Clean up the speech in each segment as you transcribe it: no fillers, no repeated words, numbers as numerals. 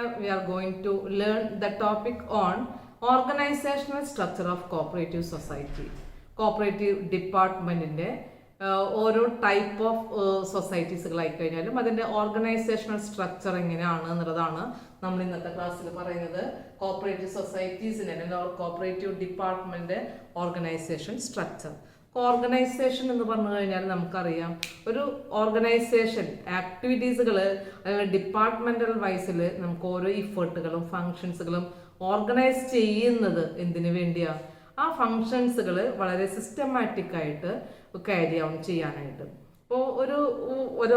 here we are going to learn the topic on organizational structure of cooperative society. Cooperative ഡിപ്പാർട്ട്മെന്റിന്റെ ഓരോ type of സൊസൈറ്റീസുകളായി കഴിഞ്ഞാലും അതിന്റെ organisational structure എങ്ങനെയാണ് എന്നുള്ളതാണ് നമ്മൾ ഇന്നത്തെ ക്ലാസ്സിൽ പറയുന്നത്. കോപ്പറേറ്റീവ് സൊസൈറ്റീസിന്റെ അല്ലെങ്കിൽ cooperative department organisation structure. Organisation എന്ന് പറഞ്ഞു കഴിഞ്ഞാൽ നമുക്കറിയാം, ഒരു ഓർഗനൈസേഷൻ ആക്ടിവിറ്റീസുകൾ അല്ലെങ്കിൽ ഡിപ്പാർട്ട്മെന്റൽ വൈസിൽ നമുക്ക് ഓരോ ഇഫേർട്ടുകളും ഫങ്ഷൻസുകളും ഓർഗനൈസ് ചെയ്യുന്നത് എന്തിനു വേണ്ടിയാ? ആ ഫങ്ഷൻസുകൾ വളരെ സിസ്റ്റമാറ്റിക് ആയിട്ട് ക്യാരി ഔൺ ചെയ്യാനായിട്ട്. ഇപ്പോൾ ഒരു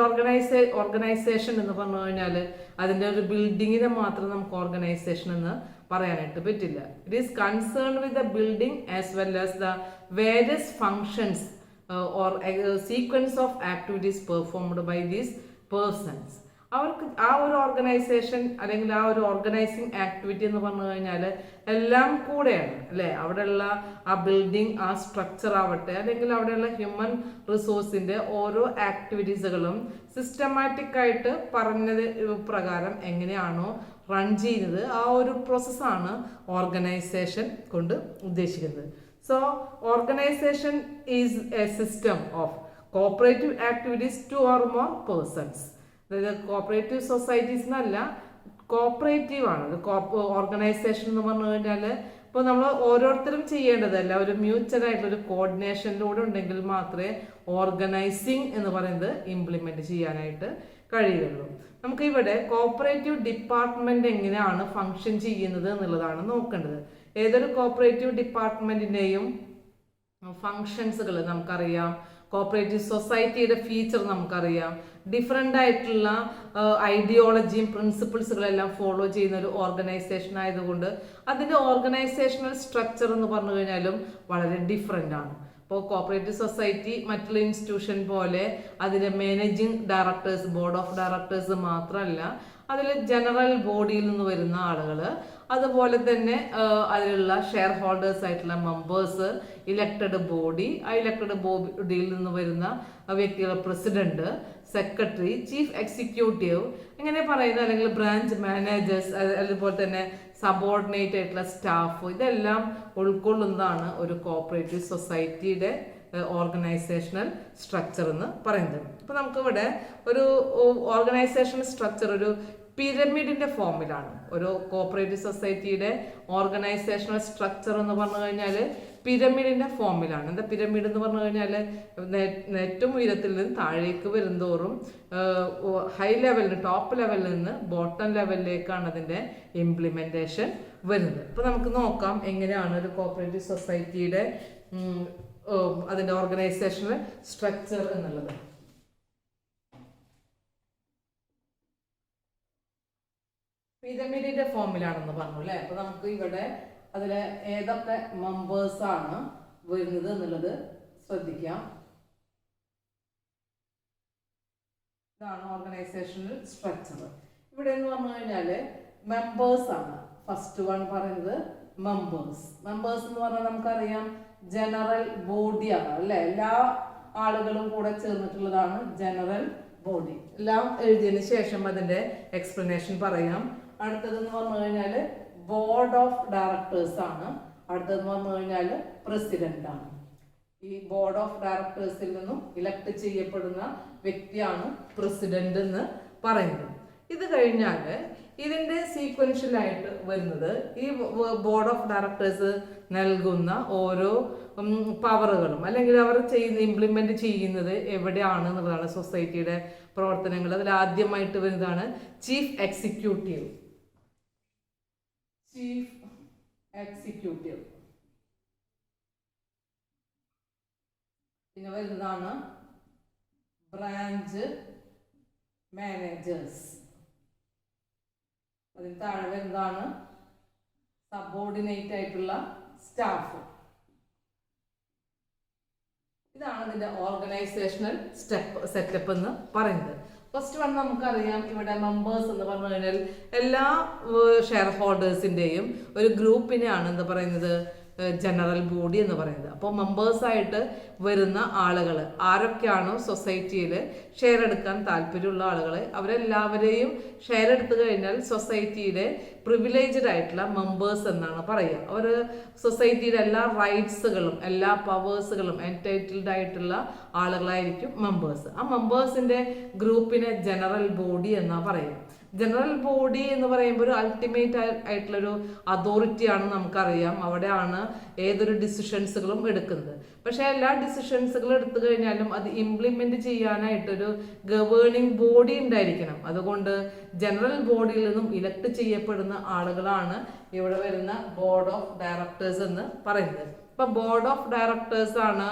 ഓർഗനൈസേഷൻ എന്ന് പറഞ്ഞു കഴിഞ്ഞാൽ അതിൻ്റെ ഒരു ബിൽഡിങ്ങിനെ മാത്രം നമുക്ക് ഓർഗനൈസേഷൻ എന്ന് പറയാനായിട്ട് പറ്റില്ല. It is concern with the building as well as the various functions or sequence of activities performed by these persons. അവർക്ക് ആ ഒരു ഓർഗനൈസേഷൻ അല്ലെങ്കിൽ ആ ഒരു ഓർഗനൈസിങ് ആക്ടിവിറ്റി എന്ന് പറഞ്ഞു കഴിഞ്ഞാൽ എല്ലാം കൂടെയാണ് അല്ലേ. അവിടെയുള്ള ആ ബിൽഡിംഗ്, ആ സ്ട്രക്ചർ ആവട്ടെ, അല്ലെങ്കിൽ അവിടെയുള്ള ഹ്യൂമൻ റിസോഴ്സിന്റെ ഓരോ ആക്ടിവിറ്റീസുകളും സിസ്റ്റമാറ്റിക് ആയിട്ട് പറഞ്ഞത് പ്രകാരം എങ്ങനെയാണോ റൺ ചെയ്യുന്നത് ആ ഒരു പ്രോസസ്സാണ് ഓർഗനൈസേഷൻ കൊണ്ട് ഉദ്ദേശിക്കുന്നത്. So organisation is a system of cooperative activities two or more persons. അതായത് കോപ്പറേറ്റീവ് സൊസൈറ്റീസ് എന്നല്ല, കോപ്പറേറ്റീവ് ആണ് ഓർഗനൈസേഷൻ എന്ന് പറഞ്ഞു കഴിഞ്ഞാൽ. ഇപ്പോൾ നമ്മൾ ഓരോരുത്തരും ചെയ്യേണ്ടതല്ല, ഒരു മ്യൂച്വൽ ആയിട്ടുള്ള ഒരു കോർഡിനേഷനിലൂടെ ഉണ്ടെങ്കിൽ മാത്രമേ ഓർഗനൈസിങ് എന്ന് പറയുന്നത് ഇംപ്ലിമെന്റ് ചെയ്യാനായിട്ട് കഴിയുള്ളൂ. നമുക്ക് ഇവിടെ കോപ്പറേറ്റീവ് ഡിപ്പാർട്ട്മെന്റ് എങ്ങനെയാണ് ഫങ്ഷൻ ചെയ്യുന്നത് എന്നുള്ളതാണ് നോക്കേണ്ടത്. ഏതൊരു കോപ്പറേറ്റീവ് ഡിപ്പാർട്ട്മെന്റിന്റെയും ഫങ്ഷൻസുകൾ നമുക്കറിയാം. കോപ്പറേറ്റീവ് സൊസൈറ്റിയുടെ ഫീച്ചർ നമുക്കറിയാം. ഡിഫറെൻ്റ് ആയിട്ടുള്ള ഐഡിയോളജിയും പ്രിൻസിപ്പിൾസുകളെല്ലാം ഫോളോ ചെയ്യുന്ന ഒരു ഓർഗനൈസേഷൻ ആയതുകൊണ്ട് അതിൻ്റെ ഓർഗനൈസേഷണൽ സ്ട്രക്ചർ എന്ന് പറഞ്ഞു കഴിഞ്ഞാലും വളരെ ഡിഫറെൻ്റ് ആണ്. ഇപ്പോൾ കോപ്പറേറ്റീവ് സൊസൈറ്റി മറ്റുള്ള ഇൻസ്റ്റിറ്റ്യൂഷൻ പോലെ അതിൻ്റെ managing directors, board of directors മാത്രമല്ല, അതിൽ ജനറൽ ബോഡിയിൽ നിന്ന് വരുന്ന ആളുകൾ, അതുപോലെ തന്നെ അതിലുള്ള ഷെയർ ഹോൾഡേഴ്സ് ആയിട്ടുള്ള മെമ്പേഴ്സ്, ഇലക്റ്റഡ് ബോഡി, ആ ഇലക്റ്റഡ് ബോഡിയിൽ നിന്ന് വരുന്ന വ്യക്തികൾ, പ്രസിഡന്റ്, സെക്രട്ടറി, ചീഫ് എക്സിക്യൂട്ടീവ് ഇങ്ങനെ പറയുന്ന, അല്ലെങ്കിൽ ബ്രാഞ്ച് മാനേജേഴ്സ്, അതുപോലെ തന്നെ സബോർഡിനേറ്റ് ആയിട്ടുള്ള സ്റ്റാഫ്, ഇതെല്ലാം ഉൾക്കൊള്ളുന്നതാണ് ഒരു കോപ്പറേറ്റീവ് സൊസൈറ്റിയുടെ ഓർഗനൈസേഷണൽ സ്ട്രക്ചർ എന്ന് പറയുന്നത്. അപ്പോൾ നമുക്കിവിടെ ഒരു ഓർഗനൈസേഷണൽ സ്ട്രക്ചർ ഒരു പിരമിഡിന്റെ ഫോമിലാണ്. ഒരു കോപ്പറേറ്റീവ് സൊസൈറ്റിയുടെ ഓർഗനൈസേഷണൽ സ്ട്രക്ചർ എന്ന് പറഞ്ഞു കഴിഞ്ഞാൽ പിരമിഡിന്റെ ഫോമിലാണ്. എന്താ പിരമിഡ് എന്ന് പറഞ്ഞു കഴിഞ്ഞാൽ ഏറ്റവും ഉയരത്തിൽ നിന്ന് താഴേക്ക് വരുന്തോറും ഹൈ ലെവലിൽ, ടോപ്പ് ലെവലിൽ നിന്ന് ബോട്ടം ലെവലിലേക്കാണ് അതിൻ്റെ ഇംപ്ലിമെന്റേഷൻ വരുന്നത്. അപ്പോൾ നമുക്ക് നോക്കാം എങ്ങനെയാണ് ഒരു കോപ്പറേറ്റീവ് സൊസൈറ്റിയുടെ അതിൻ്റെ ഓർഗനൈസേഷണൽ സ്ട്രക്ചർ എന്നുള്ളത്. പിരമിഡിന്റെ ഫോമിലാണെന്ന് പറഞ്ഞു അല്ലേ. അപ്പൊ നമുക്ക് ഇവിടെ അതിലെ ഏതൊക്കെ മെമ്പേഴ്സ് ആണ് വരുന്നത് എന്നുള്ളത് ശ്രദ്ധിക്കാം. ഇതാണ് ഓർഗനൈസേഷണൽ സ്ട്രക്ചർ. ഇവിടെ എന്ന് പറഞ്ഞു കഴിഞ്ഞാല് മെമ്പേഴ്സ് ആണ്. ഫസ്റ്റ് വൺ പറയുന്നത് മെമ്പേഴ്സ്. മെമ്പേഴ്സ് എന്ന് പറഞ്ഞാൽ നമുക്കറിയാം ജനറൽ ബോഡിയാണ് അല്ലെ. എല്ലാ ആളുകളും കൂടെ ചേർന്നിട്ടുള്ളതാണ് ജനറൽ ബോഡി. എല്ലാം എഴുതിയതിനു ശേഷം അതിന്റെ എക്സ്പ്ലനേഷൻ പറയാം. അടുത്തതെന്ന് പറഞ്ഞു കഴിഞ്ഞാൽ ബോർഡ് ഓഫ് ഡയറക്ടേഴ്സ് ആണ്. അടുത്തതെന്ന് പറഞ്ഞു കഴിഞ്ഞാൽ പ്രസിഡന്റ് ആണ്. ഈ ബോർഡ് ഓഫ് ഡയറക്ടേഴ്സിൽ നിന്നും ഇലക്ട് ചെയ്യപ്പെടുന്ന വ്യക്തിയാണ് പ്രസിഡന്റ് എന്ന് പറയുന്നത്. ഇത് കഴിഞ്ഞാൽ ഇതിന്റെ സീക്വൻഷ്യലായിട്ട് വരുന്നത് ഈ ബോർഡ് ഓഫ് ഡയറക്ടേഴ്സ് നൽകുന്ന ഓരോ പവറുകളും, അല്ലെങ്കിൽ അവർ ഇംപ്ലിമെന്റ് ചെയ്യുന്നത് എവിടെയാണ് എന്നുള്ളതാണ് സൊസൈറ്റിയുടെ പ്രവർത്തനങ്ങൾ. അതിൽ ആദ്യമായിട്ട് വരുന്നതാണ് ചീഫ് എക്സിക്യൂട്ടീവ്. പിന്നെ വരുന്നതാണ് ബ്രാഞ്ച് മാനേജേഴ്സ്. അതിന് താഴെ വരുന്നതാണ് സബോർഡിനേറ്റ് ആയിട്ടുള്ള സ്റ്റാഫ്. ഇതാണ് ഇതിന്റെ ഓർഗനൈസേഷണൽ സെറ്റപ്പ് എന്ന് പറയുന്നത്. ഫസ്റ്റ് വൺ നമുക്കറിയാം, ഇവിടെ മെമ്പേഴ്സ് എന്ന് പറഞ്ഞു കഴിഞ്ഞാൽ എല്ലാ ഷെയർ ഹോൾഡേഴ്സിന്റെയും ഒരു ഗ്രൂപ്പിനെയാണ് എന്താ പറയുന്നത് ജനറൽ ബോഡി എന്ന് പറയുന്നത്. അപ്പോൾ മെമ്പേഴ്സായിട്ട് വരുന്ന ആളുകൾ ആരൊക്കെയാണോ സൊസൈറ്റിയിൽ ഷെയർ എടുക്കാൻ താല്പര്യമുള്ള ആളുകൾ അവരെല്ലാവരെയും ഷെയർ എടുത്തു കഴിഞ്ഞാൽ സൊസൈറ്റിയിലെ പ്രിവിലേജ്ഡ് ആയിട്ടുള്ള മെമ്പേഴ്സ് എന്നാണ് പറയുക. അവർ സൊസൈറ്റിയിലെ എല്ലാ റൈറ്റ്സുകളും എല്ലാ പവേഴ്സുകളും എൻടൈറ്റിൽഡ് ആയിട്ടുള്ള ആളുകളായിരിക്കും മെമ്പേഴ്സ്. ആ മെമ്പേഴ്സിന്റെ ഗ്രൂപ്പിനെ ജനറൽ ബോഡി എന്നാണ് പറയുക. ജനറൽ ബോഡി എന്ന് പറയുമ്പോൾ ഒരു അൾട്ടിമേറ്റ് ആയിട്ടുള്ളൊരു അതോറിറ്റിയാണ് നമുക്കറിയാം. അവിടെയാണ് ഏതൊരു ഡിസിഷൻസുകളും എടുക്കുന്നത്. പക്ഷേ എല്ലാ ഡിസിഷൻസുകളും എടുത്തു കഴിഞ്ഞാലും അത് ഇംപ്ലിമെന്റ് ചെയ്യാനായിട്ടൊരു ഗവേണിംഗ് ബോഡി ഉണ്ടായിരിക്കണം. അതുകൊണ്ട് ജനറൽ ബോഡിയിൽ നിന്നും ഇലക്ട് ചെയ്യപ്പെടുന്ന ആളുകളാണ് ഇവിടെ വരുന്ന ബോർഡ് ഓഫ് ഡയറക്ടേഴ്സ് എന്ന് പറയുന്നത്. ഇപ്പൊ ബോർഡ് ഓഫ് ഡയറക്ടേഴ്സ് ആണ്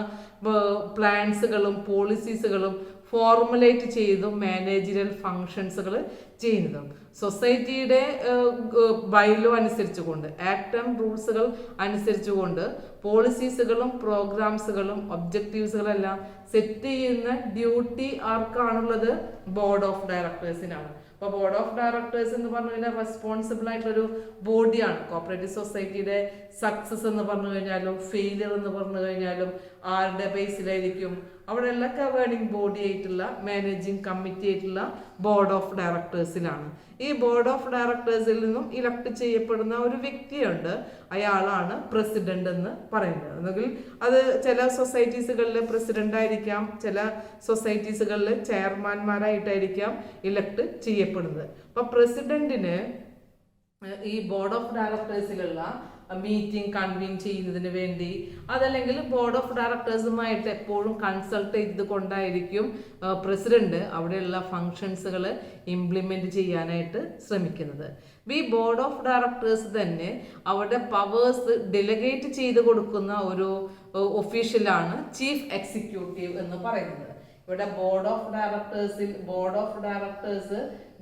പ്ലാൻസുകളും പോളിസീസുകളും ഫോർമുലേറ്റ് ചെയ്തും മാനേജറിയൽ ഫങ്ഷൻസുകൾ ചെയ്യുന്നതും. സൊസൈറ്റിയുടെ ബൈലോ അനുസരിച്ചുകൊണ്ട് ആക്ട് ആൻഡ് റൂൾസുകൾ അനുസരിച്ചുകൊണ്ട് പോളിസീസുകളും പ്രോഗ്രാംസുകളും ഒബ്ജക്റ്റീവ്സുകളെല്ലാം സെറ്റ് ചെയ്യുന്ന ഡ്യൂട്ടി ആർക്കാണുള്ളത്? ബോർഡ് ഓഫ് ഡയറക്ടേഴ്സിനാണ്. അപ്പോൾ ബോർഡ് ഓഫ് ഡയറക്ടേഴ്സ് എന്ന് പറഞ്ഞു കഴിഞ്ഞാൽ റെസ്പോൺസിബിൾ ആയിട്ടുള്ളൊരു ബോഡിയാണ്. കോപ്പറേറ്റീവ് സൊസൈറ്റിയുടെ സക്സസ് എന്ന് പറഞ്ഞു കഴിഞ്ഞാലും ഫെയിലിയർ എന്ന് പറഞ്ഞു കഴിഞ്ഞാലും ആരുടെ ബേസിലായിരിക്കും? അവിടെയുള്ള ഗവേണിംഗ് ബോഡി ആയിട്ടുള്ള മാനേജിങ് കമ്മിറ്റി ആയിട്ടുള്ള ബോർഡ് ഓഫ് ഡയറക്ടേഴ്സിലാണ്. ഈ ബോർഡ് ഓഫ് ഡയറക്ടേഴ്സിൽ നിന്നും ഇലക്ട് ചെയ്യപ്പെടുന്ന ഒരു വ്യക്തിയുണ്ട്, അയാളാണ് പ്രസിഡന്റ് എന്ന് പറയുന്നത്. അല്ലെങ്കിൽ അത് ചില സൊസൈറ്റീസുകളിൽ പ്രസിഡന്റ് ആയിരിക്കാം, ചില സൊസൈറ്റീസുകളിൽ ചെയർമാൻമാരായിട്ടായിരിക്കാം ഇലക്ട് ചെയ്യപ്പെടുന്നത്. അപ്പൊ പ്രസിഡന്റിന് ഈ ബോർഡ് ഓഫ് ഡയറക്ടേഴ്സിലുള്ള മീറ്റിംഗ് കൺവീൻ ചെയ്യുന്നതിന് വേണ്ടി അതല്ലെങ്കിൽ ബോർഡ് ഓഫ് ഡയറക്ടേഴ്സുമായിട്ട് എപ്പോഴും കൺസൾട്ട് ചെയ്തുകൊണ്ടായിരിക്കും പ്രസിഡന്റ് അവിടെയുള്ള ഫങ്ഷൻസുകൾ ഇംപ്ലിമെന്റ് ചെയ്യാനായിട്ട് ശ്രമിക്കുന്നത്. ഈ ബോർഡ് ഓഫ് ഡയറക്ടേഴ്സ് തന്നെ അവരുടെ പവേഴ്സ് ഡെലിഗേറ്റ് ചെയ്ത് കൊടുക്കുന്ന ഒരു ഒഫീഷ്യലാണ് ചീഫ് എക്സിക്യൂട്ടീവ് എന്ന് പറയുന്നത്. ഇവിടെ ബോർഡ് ഓഫ് ഡയറക്ടേഴ്സ്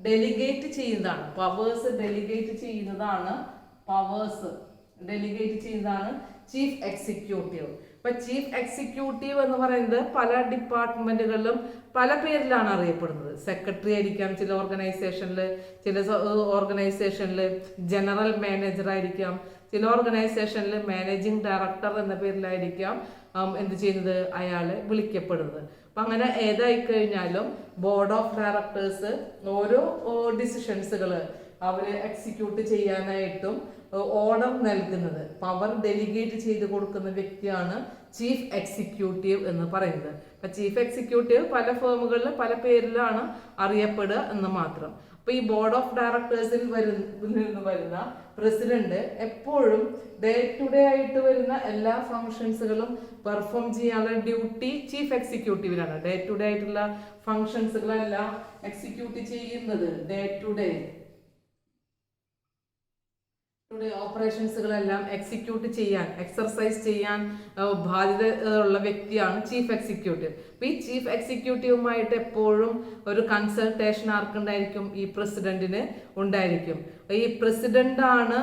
ഡെലിഗേറ്റ് ചെയ്യുന്നതാണ്, പവേഴ്സ് ഡെലിഗേറ്റ് ചെയ്യുന്നതാണ് ചീഫ് എക്സിക്യൂട്ടീവ്. ഇപ്പൊ ചീഫ് എക്സിക്യൂട്ടീവ് എന്ന് പറയുന്നത് പല ഡിപ്പാർട്ട്മെന്റുകളിലും പല പേരിലാണ് അറിയപ്പെടുന്നത്. സെക്രട്ടറി ആയിരിക്കാം ചില ഓർഗനൈസേഷനിൽ ജനറൽ മാനേജർ ആയിരിക്കാം, ചില ഓർഗനൈസേഷനിൽ മാനേജിംഗ് ഡയറക്ടർ എന്ന പേരിലായിരിക്കാം എന്ത് ചെയ്യുന്നത്, അയാളെ വിളിക്കപ്പെടുന്നത്. അപ്പൊ അങ്ങനെ ഏതായി കഴിഞ്ഞാലും ബോർഡ് ഓഫ് ഡയറക്ടേഴ്സ് ഓരോ ഡിസിഷൻസുകൾ അവര് എക്സിക്യൂട്ട് ചെയ്യാനായിട്ടും ഓർഡർ നൽകുന്നത്, പവർ ഡെലിഗേറ്റ് ചെയ്ത് കൊടുക്കുന്ന വ്യക്തിയാണ് ചീഫ് എക്സിക്യൂട്ടീവ് എന്ന് പറയുന്നത്. അപ്പൊ ചീഫ് എക്സിക്യൂട്ടീവ് പല ഫേമുകളിൽ പല പേരിലാണ് അറിയപ്പെടുക എന്ന് മാത്രം. അപ്പൊ ഈ ബോർഡ് ഓഫ് ഡയറക്ടേഴ്സിൽ നിന്ന് വരുന്ന പ്രസിഡന്റ് എപ്പോഴും ഡേ ടു ഡേ ആയിട്ട് വരുന്ന എല്ലാ ഫങ്ഷൻസുകളും പെർഫോം ചെയ്യാനുള്ള ഡ്യൂട്ടി ചീഫ് എക്സിക്യൂട്ടീവിനാണ്. ഡേ ടു ഡേ ആയിട്ടുള്ള ഫങ്ഷൻസുകളെല്ലാം എക്സിക്യൂട്ട് ചെയ്യുന്നത് ഡേ ടു ഡേ ഓപ്പറേഷൻസുകളെല്ലാം എക്സിക്യൂട്ട് ചെയ്യാൻ, എക്സർസൈസ് ചെയ്യാൻ ബാധ്യത ഉള്ള വ്യക്തിയാണ് ചീഫ് എക്സിക്യൂട്ടീവ്. അപ്പൊ ഈ ചീഫ് എക്സിക്യൂട്ടീവുമായിട്ട് എപ്പോഴും ഒരു കൺസൾട്ടേഷൻ ആർക്കുണ്ടായിരിക്കും? ഈ പ്രസിഡന്റിന് ഉണ്ടായിരിക്കും. ഈ പ്രസിഡന്റ് ആണ്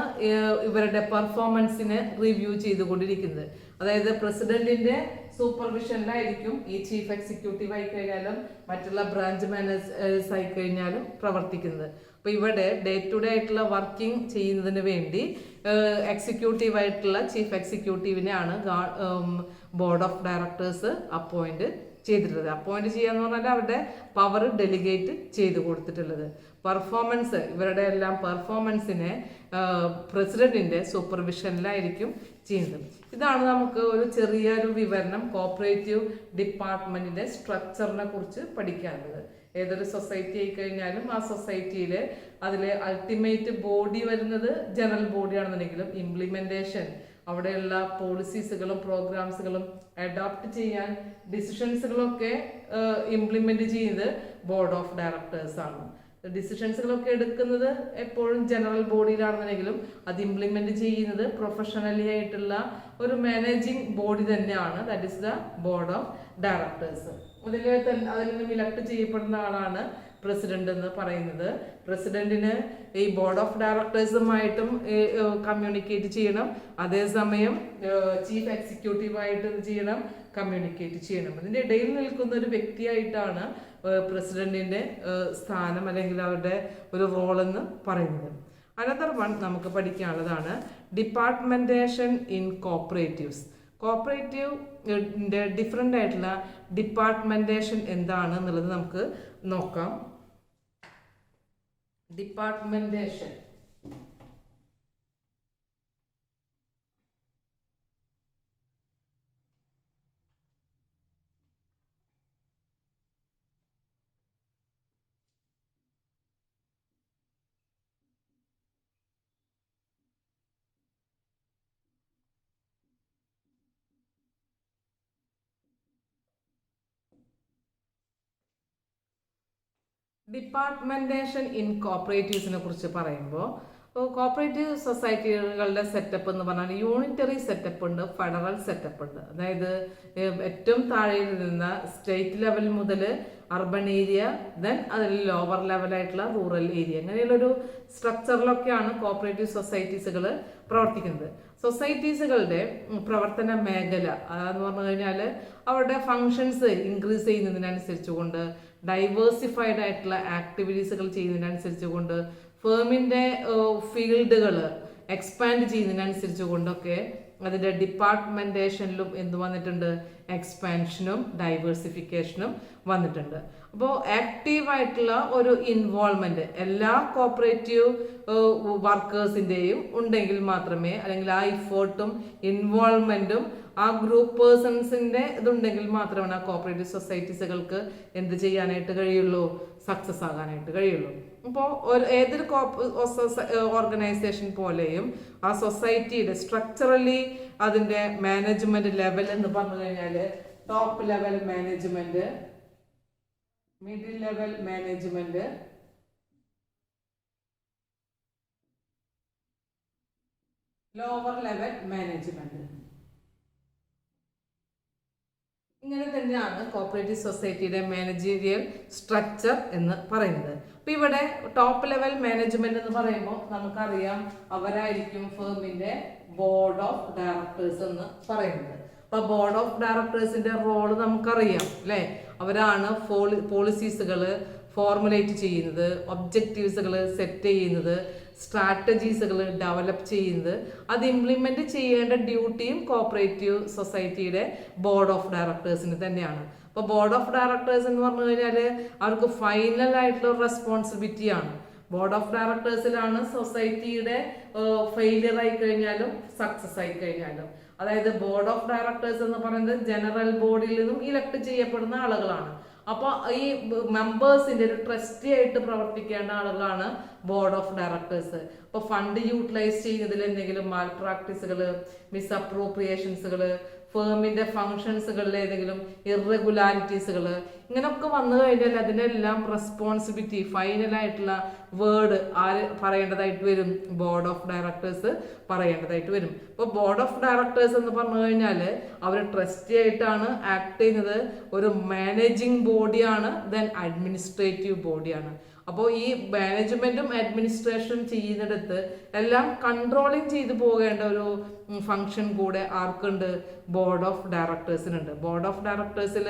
ഇവരുടെ പെർഫോമൻസിനെ റിവ്യൂ ചെയ്തുകൊണ്ടിരിക്കുന്നത്. അതായത് പ്രസിഡന്റിന്റെ സൂപ്പർവിഷനിലായിരിക്കും ഈ ചീഫ് എക്സിക്യൂട്ടീവ് ആയി കഴിഞ്ഞാലും മറ്റുള്ള ബ്രാഞ്ച് മാനേജേഴ്സ് ആയി കഴിഞ്ഞാലും പ്രവർത്തിക്കുന്നത്. അപ്പൊ ഇവിടെ ഡേ ടു ഡേ ആയിട്ടുള്ള വർക്കിംഗ് ചെയ്യുന്നതിന് വേണ്ടി എക്സിക്യൂട്ടീവ് ആയിട്ടുള്ള ചീഫ് എക്സിക്യൂട്ടീവിനെയാണ് ബോർഡ് ഓഫ് ഡയറക്ടേഴ്സ് അപ്പോയിന്റ് ചെയ്തിട്ടുള്ളത്. അപ്പോയിന്റ് ചെയ്യാന്ന് പറഞ്ഞാൽ അവരുടെ പവർ ഡെലിഗേറ്റ് ചെയ്ത് കൊടുത്തിട്ടുള്ളത്. പെർഫോമൻസ്, ഇവരുടെ എല്ലാം പെർഫോമൻസിനെ പ്രസിഡന്റിന്റെ സൂപ്പർവിഷനിലായിരിക്കും ചെയ്യുന്നത്. ഇതാണ് നമുക്ക് ഒരു ചെറിയൊരു വിവരണം കോപ്പറേറ്റീവ് ഡിപ്പാർട്ട്മെന്റിന്റെ സ്ട്രക്ചറിനെ കുറിച്ച് പഠിക്കാനുള്ളത്. ഏതൊരു സൊസൈറ്റി ആയി കഴിഞ്ഞാലും ആ സൊസൈറ്റിയിൽ അതിലെ അൾട്ടിമേറ്റ് ബോഡി വരുന്നത് ജനറൽ ബോഡി ആണെന്നുണ്ടെങ്കിലും ഇംപ്ലിമെന്റേഷൻ, അവിടെയുള്ള പോളിസീസുകളും പ്രോഗ്രാംസുകളും അഡോപ്റ്റ് ചെയ്യാൻ ഡിസിഷൻസുകളൊക്കെ ഇംപ്ലിമെന്റ് ചെയ്യുന്നത് ബോർഡ് ഓഫ് ഡയറക്ടേഴ്സ് ആണ്. ഡിസിഷൻസുകളൊക്കെ എടുക്കുന്നത് എപ്പോഴും ജനറൽ ബോഡിയിലാണെന്നുണ്ടെങ്കിലും അത് ഇംപ്ലിമെന്റ് ചെയ്യുന്നത് പ്രൊഫഷണലി ആയിട്ടുള്ള ഒരു മാനേജിങ് ബോഡി തന്നെയാണ്. That is the board of directors. അതിൽ നിന്നും ഇലക്ട് ചെയ്യപ്പെടുന്ന ആളാണ് പ്രസിഡന്റ് എന്ന് പറയുന്നത്. പ്രസിഡന്റിന് ഈ ബോർഡ് ഓഫ് ഡയറക്ടേഴ്സുമായിട്ടും കമ്മ്യൂണിക്കേറ്റ് ചെയ്യണം, അതേസമയം ചീഫ് എക്സിക്യൂട്ടീവായിട്ട് ചെയ്യണം, കമ്മ്യൂണിക്കേറ്റ് ചെയ്യണം. അതിന്റെ ഇടയിൽ നിൽക്കുന്ന ഒരു വ്യക്തിയായിട്ടാണ് പ്രസിഡന്റിന്റെ സ്ഥാനം അല്ലെങ്കിൽ അവരുടെ ഒരു റോൾ എന്ന് പറയുന്നത്. അനദർ വൺ നമുക്ക് പഠിക്കാനുള്ളതാണ് ഡിപ്പാർട്ട്മെന്റേഷൻ ഇൻ കോപ്പറേറ്റീവ്സ്. കോപ്പറേറ്റീവിൻ്റെ ഡിഫറെൻ്റ് ആയിട്ടുള്ള ഡിപ്പാർട്ട്മെന്റേഷൻ എന്താണ് എന്നുള്ളത് നമുക്ക് നോക്കാം. ഡിപ്പാർട്ട്മെന്റേഷൻ ഡിപ്പാർട്ട്മെന്റേഷൻ ഇൻ കോപ്പറേറ്റീവ്സിനെ കുറിച്ച് പറയുമ്പോൾ കോപ്പറേറ്റീവ് സൊസൈറ്റികളുടെ സെറ്റപ്പ് എന്ന് പറഞ്ഞാൽ യൂണിറ്ററി സെറ്റപ്പ് ഉണ്ട്, ഫെഡറൽ സെറ്റപ്പ് ഉണ്ട്. അതായത് ഏറ്റവും താഴെ നിന്ന് സ്റ്റേറ്റ് ലെവൽ മുതൽ അർബൻ ഏരിയ, ദെൻ അതിൽ ലോവർ ലെവലായിട്ടുള്ള റൂറൽ ഏരിയ, അങ്ങനെയുള്ളൊരു സ്ട്രക്ചറിലൊക്കെയാണ് കോപ്പറേറ്റീവ് സൊസൈറ്റീസുകൾ പ്രവർത്തിക്കുന്നത്. സൊസൈറ്റീസുകളുടെ പ്രവർത്തന മേഖല അതെന്ന് പറഞ്ഞു കഴിഞ്ഞാൽ അവരുടെ ഫങ്ഷൻസ് ഇൻക്രീസ് ചെയ്യുന്നതിനനുസരിച്ച് കൊണ്ട്, ഡൈവേഴ്സിഫൈഡ് ആയിട്ടുള്ള ആക്ടിവിറ്റീസുകൾ ചെയ്യുന്നതിനനുസരിച്ച് കൊണ്ട്, ഫേമിൻ്റെ ഫീൽഡുകൾ എക്സ്പാൻഡ് ചെയ്യുന്നതിനനുസരിച്ച് കൊണ്ടൊക്കെ അതിൻ്റെ ഡിപ്പാർട്ട്മെന്റേഷനിലും എന്ത് വന്നിട്ടുണ്ട്, എക്സ്പാൻഷനും ഡൈവേഴ്സിഫിക്കേഷനും വന്നിട്ടുണ്ട്. അപ്പോൾ ആക്റ്റീവായിട്ടുള്ള ഒരു ഇൻവോൾവ്മെന്റ് എല്ലാ കോപ്പറേറ്റീവ് വർക്കേഴ്സിൻ്റെയും ഉണ്ടെങ്കിൽ മാത്രമേ, അല്ലെങ്കിൽ ആ ഇഫോർട്ടും ഇൻവോൾവ്മെന്റും ആ ഗ്രൂപ്പ് പേഴ്സൺസിന്റെ ഇതുണ്ടെങ്കിൽ മാത്രമാണ് ആ കോപ്പറേറ്റീവ് സൊസൈറ്റീസുകൾക്ക് എന്ത് ചെയ്യാനായിട്ട് കഴിയുള്ളൂ, സക്സസ് ആകാനായിട്ട് കഴിയുള്ളൂ. അപ്പോൾ ഏതൊരു ഓർഗനൈസേഷൻ പോലെയും ആ സൊസൈറ്റിയുടെ സ്ട്രക്ചറലി അതിൻ്റെ മാനേജ്മെന്റ് ലെവൽ എന്ന് പറഞ്ഞു കഴിഞ്ഞാൽ top level management, middle level management, lower level management, ഇങ്ങനെ തന്നെയാണ് കോപ്പറേറ്റീവ് സൊസൈറ്റിയുടെ മാനേജീരിയൽ സ്ട്രക്ചർ എന്ന് പറയുന്നത്. അപ്പൊ ഇവിടെ ടോപ്പ് ലെവൽ മാനേജ്മെന്റ് എന്ന് പറയുമ്പോൾ നമുക്കറിയാം അവരായിരിക്കും ഫേമിന്റെ ബോർഡ് ഓഫ് ഡയറക്ടേഴ്സ് എന്ന് പറയുന്നത്. അപ്പൊ ബോർഡ് ഓഫ് ഡയറക്ടേഴ്സിന്റെ റോള് നമുക്കറിയാം അല്ലെ. അവരാണ് പോളിസീസുകൾ ഫോർമുലേറ്റ് ചെയ്യുന്നത്, ഒബ്ജക്റ്റീവ്സുകൾ സെറ്റ് ചെയ്യുന്നത്, സ്ട്രാറ്റജീസുകൾ ഡെവലപ്പ് ചെയ്യുന്നത്, അത് ഇംപ്ലിമെന്റ് ചെയ്യേണ്ട ഡ്യൂട്ടിയും കോപ്പറേറ്റീവ് സൊസൈറ്റിയുടെ ബോർഡ് ഓഫ് ഡയറക്ടേഴ്സിന് തന്നെയാണ്. അപ്പോൾ ബോർഡ് ഓഫ് ഡയറക്ടേഴ്സ് എന്ന് പറഞ്ഞു കഴിഞ്ഞാൽ അവർക്ക് ഫൈനൽ ആയിട്ടുള്ള റെസ്പോൺസിബിലിറ്റിയാണ്. ബോർഡ് ഓഫ് ഡയറക്ടേഴ്സിലാണ് സൊസൈറ്റിയുടെ ഫെയിലിയർ ആയി കഴിഞ്ഞാലും സക്സസ് ആയി കഴിഞ്ഞാലും. അതായത് ബോർഡ് ഓഫ് ഡയറക്ടേഴ്സ് എന്ന് പറയുന്നത് ജനറൽ ബോഡിയിൽ നിന്നും ഇലക്ട് ചെയ്യപ്പെടുന്ന ആളുകളാണ്. അപ്പോൾ ഈ മെമ്പേഴ്സിന്റെ ഒരു ട്രസ്റ്റി ആയിട്ട് പ്രവർത്തിക്കേണ്ട ആളുകളാണ് ബോർഡ് ഓഫ് ഡയറക്ടേഴ്സ്. അപ്പോൾ ഫണ്ട് യൂട്ടിലൈസ് ചെയ്യുന്നതിൽ എന്തെങ്കിലും മാൽ പ്രാക്ടീസുകൾ, മിസ്അപ്രോപ്രിയേഷൻസുകൾ, ഫേമിന്റെ ഫങ്ഷൻസുകളിൽ ഏതെങ്കിലും ഇറഗുലാരിറ്റീസുകൾ, ഇങ്ങനെയൊക്കെ വന്നു കഴിഞ്ഞാൽ അതിനെല്ലാം റെസ്പോൺസിബിലിറ്റി ഫൈനലായിട്ടുള്ള വേർഡ് ആര് പറയേണ്ടതായിട്ട് വരും, ബോർഡ് ഓഫ് ഡയറക്ടേഴ്സ് പറയേണ്ടതായിട്ട് വരും. ഇപ്പോൾ ബോർഡ് ഓഫ് ഡയറക്ടേഴ്സ് എന്ന് പറഞ്ഞു കഴിഞ്ഞാൽ അവർ ട്രസ്റ്റി ആയിട്ടാണ് ആക്ട് ചെയ്യുന്നത്, ഒരു മാനേജിങ് ബോഡിയാണ്, ദെൻ അഡ്മിനിസ്ട്രേറ്റീവ് ബോഡിയാണ്. അപ്പോൾ ഈ മാനേജ്മെന്റും അഡ്മിനിസ്ട്രേഷനും ചെയ്യുന്നിടത്ത് എല്ലാം കൺട്രോളിങ് ചെയ്തു പോകേണ്ട ഒരു ഫങ്ഷൻ കൂടെ ആർക്കുണ്ട്, ബോർഡ് ഓഫ് ഡയറക്ടേഴ്സിനുണ്ട്. ബോർഡ് ഓഫ് ഡയറക്ടേഴ്സിൽ